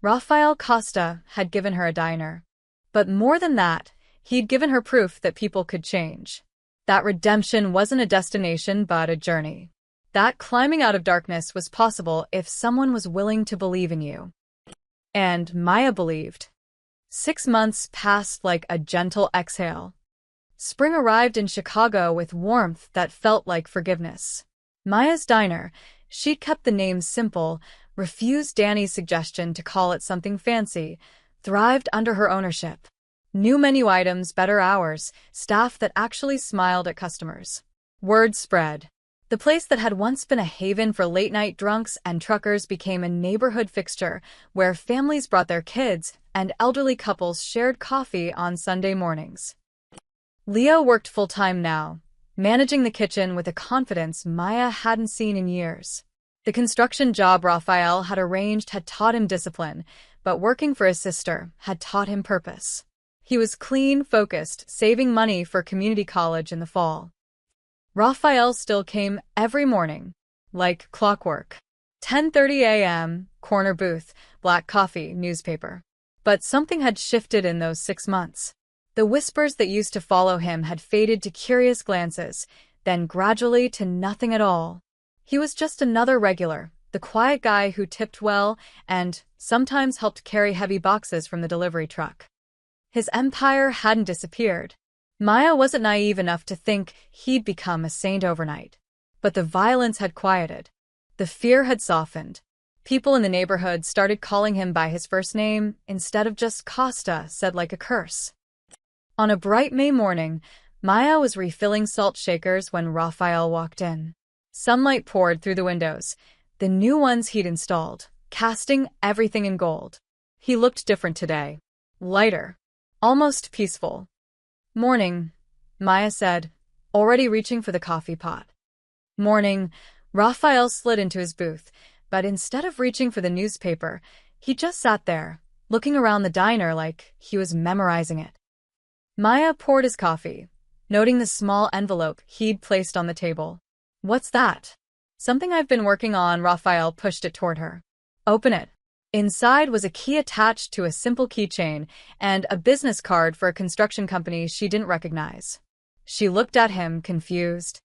Rafael Costa had given her a diner. But more than that, he'd given her proof that people could change. That redemption wasn't a destination but a journey. That climbing out of darkness was possible if someone was willing to believe in you. And Maya believed. 6 months passed like a gentle exhale. Spring arrived in Chicago with warmth that felt like forgiveness. Maya's diner, she'd kept the name simple, refused Danny's suggestion to call it something fancy, thrived under her ownership. New menu items, better hours, staff that actually smiled at customers. Word spread. The place that had once been a haven for late-night drunks and truckers became a neighborhood fixture where families brought their kids and elderly couples shared coffee on Sunday mornings. Leo worked full-time now, managing the kitchen with a confidence Maya hadn't seen in years. The construction job Raphael had arranged had taught him discipline, but working for his sister had taught him purpose. He was clean, focused, saving money for community college in the fall. Raphael still came every morning, like clockwork. 10:30 a.m., corner booth, black coffee, newspaper. But something had shifted in those 6 months. The whispers that used to follow him had faded to curious glances, then gradually to nothing at all. He was just another regular, the quiet guy who tipped well and sometimes helped carry heavy boxes from the delivery truck. His empire hadn't disappeared. Maya wasn't naive enough to think he'd become a saint overnight. But the violence had quieted. The fear had softened. People in the neighborhood started calling him by his first name instead of just Costa, said like a curse. On a bright May morning, Maya was refilling salt shakers when Raphael walked in. Sunlight poured through the windows, the new ones he'd installed, casting everything in gold. He looked different today. Lighter. Almost peaceful. Morning, Maya said, already reaching for the coffee pot. Morning, Raphael slid into his booth, but instead of reaching for the newspaper, he just sat there, looking around the diner like he was memorizing it. Maya poured his coffee, noting the small envelope he'd placed on the table. What's that? Something I've been working on. Raphael pushed it toward her. Open it. Inside was a key attached to a simple keychain and a business card for a construction company she didn't recognize. She looked at him, confused.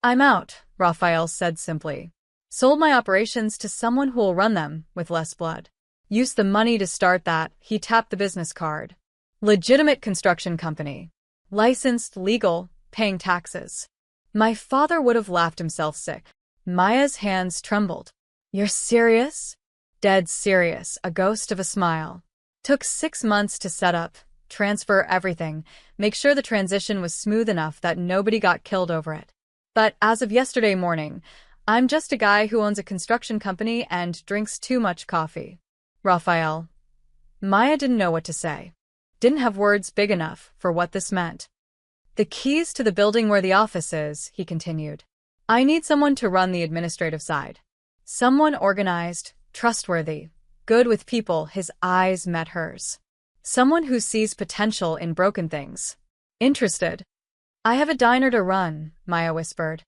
I'm out, Raphael said simply. Sold my operations to someone who will run them with less blood. Use the money to start that. He tapped the business card. Legitimate construction company. Licensed, legal, paying taxes. My father would have laughed himself sick. Maya's hands trembled. You're serious? Dead serious, a ghost of a smile. Took 6 months to set up, transfer everything, make sure the transition was smooth enough that nobody got killed over it. But as of yesterday morning, I'm just a guy who owns a construction company and drinks too much coffee. Raphael. Maya didn't know what to say. Didn't have words big enough for what this meant. The keys to the building where the office is, he continued. I need someone to run the administrative side. Someone organized, trustworthy, good with people. His eyes met hers. Someone who sees potential in broken things. Interested? I have a diner to run, Maya whispered.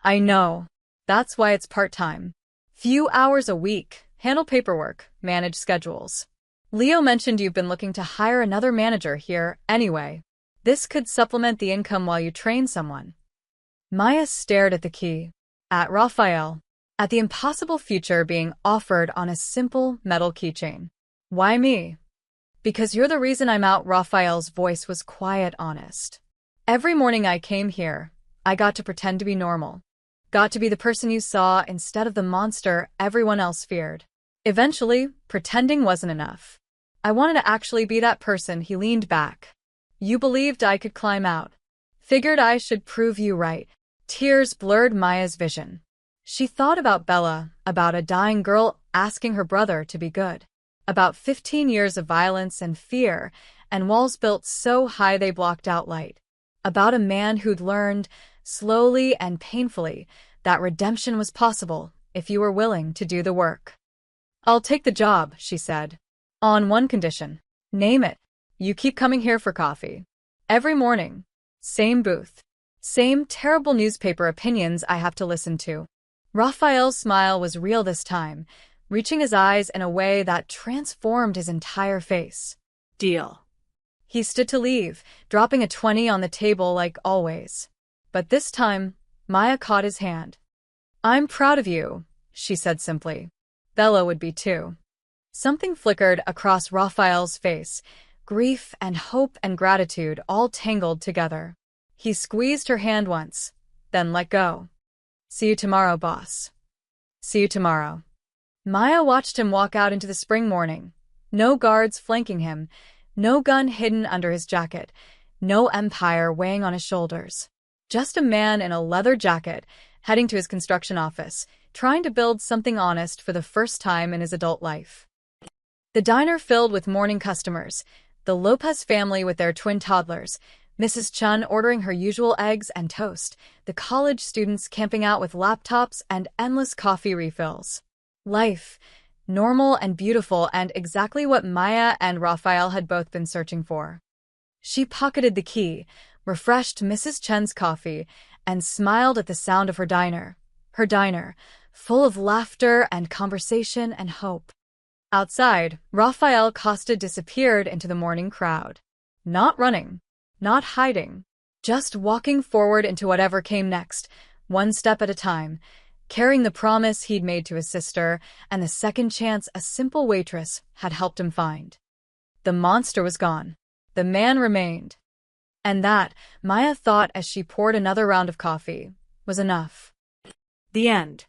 I know. That's why it's part-time. Few hours a week, handle paperwork, manage schedules. Leo mentioned you've been looking to hire another manager here anyway. This could supplement the income while you train someone. Maya stared at the key, at Raphael, at the impossible future being offered on a simple metal keychain. Why me? Because you're the reason I'm out. Raphael's voice was quiet, honest. Every morning I came here, I got to pretend to be normal. Got to be the person you saw instead of the monster everyone else feared. Eventually, pretending wasn't enough. I wanted to actually be that person. He leaned back. You believed I could climb out. Figured I should prove you right. Tears blurred Maya's vision. She thought about Bella, about a dying girl asking her brother to be good. About 15 years of violence and fear, and walls built so high they blocked out light. About a man who'd learned, slowly and painfully, that redemption was possible if you were willing to do the work. I'll take the job, she said. On one condition. Name it. You keep coming here for coffee. Every morning. Same booth. Same terrible newspaper opinions I have to listen to. Raphael's smile was real this time, reaching his eyes in a way that transformed his entire face. Deal. He stood to leave, dropping a 20 on the table like always. But this time, Maya caught his hand. I'm proud of you, she said simply. Bella would be too. Something flickered across Raphael's face, grief and hope and gratitude all tangled together. He squeezed her hand once, then let go. See you tomorrow, boss. See you tomorrow. Maya watched him walk out into the spring morning. No guards flanking him, No gun hidden under his jacket, no empire weighing on his shoulders. Just a man in a leather jacket, heading to his construction office, trying to build something honest for the first time in his adult life. The diner filled with morning customers, the Lopez family with their twin toddlers, Mrs. Chun ordering her usual eggs and toast, the college students camping out with laptops and endless coffee refills. Life, normal and beautiful, and exactly what Maya and Raphael had both been searching for. She pocketed the key, refreshed Mrs. Chen's coffee, and smiled at the sound of her diner, full of laughter and conversation and hope. Outside, Raphael Costa disappeared into the morning crowd. Not running, not hiding, just walking forward into whatever came next, one step at a time, carrying the promise he'd made to his sister and the second chance a simple waitress had helped him find. The monster was gone. The man remained. And that, Maya thought as she poured another round of coffee, was enough. The end.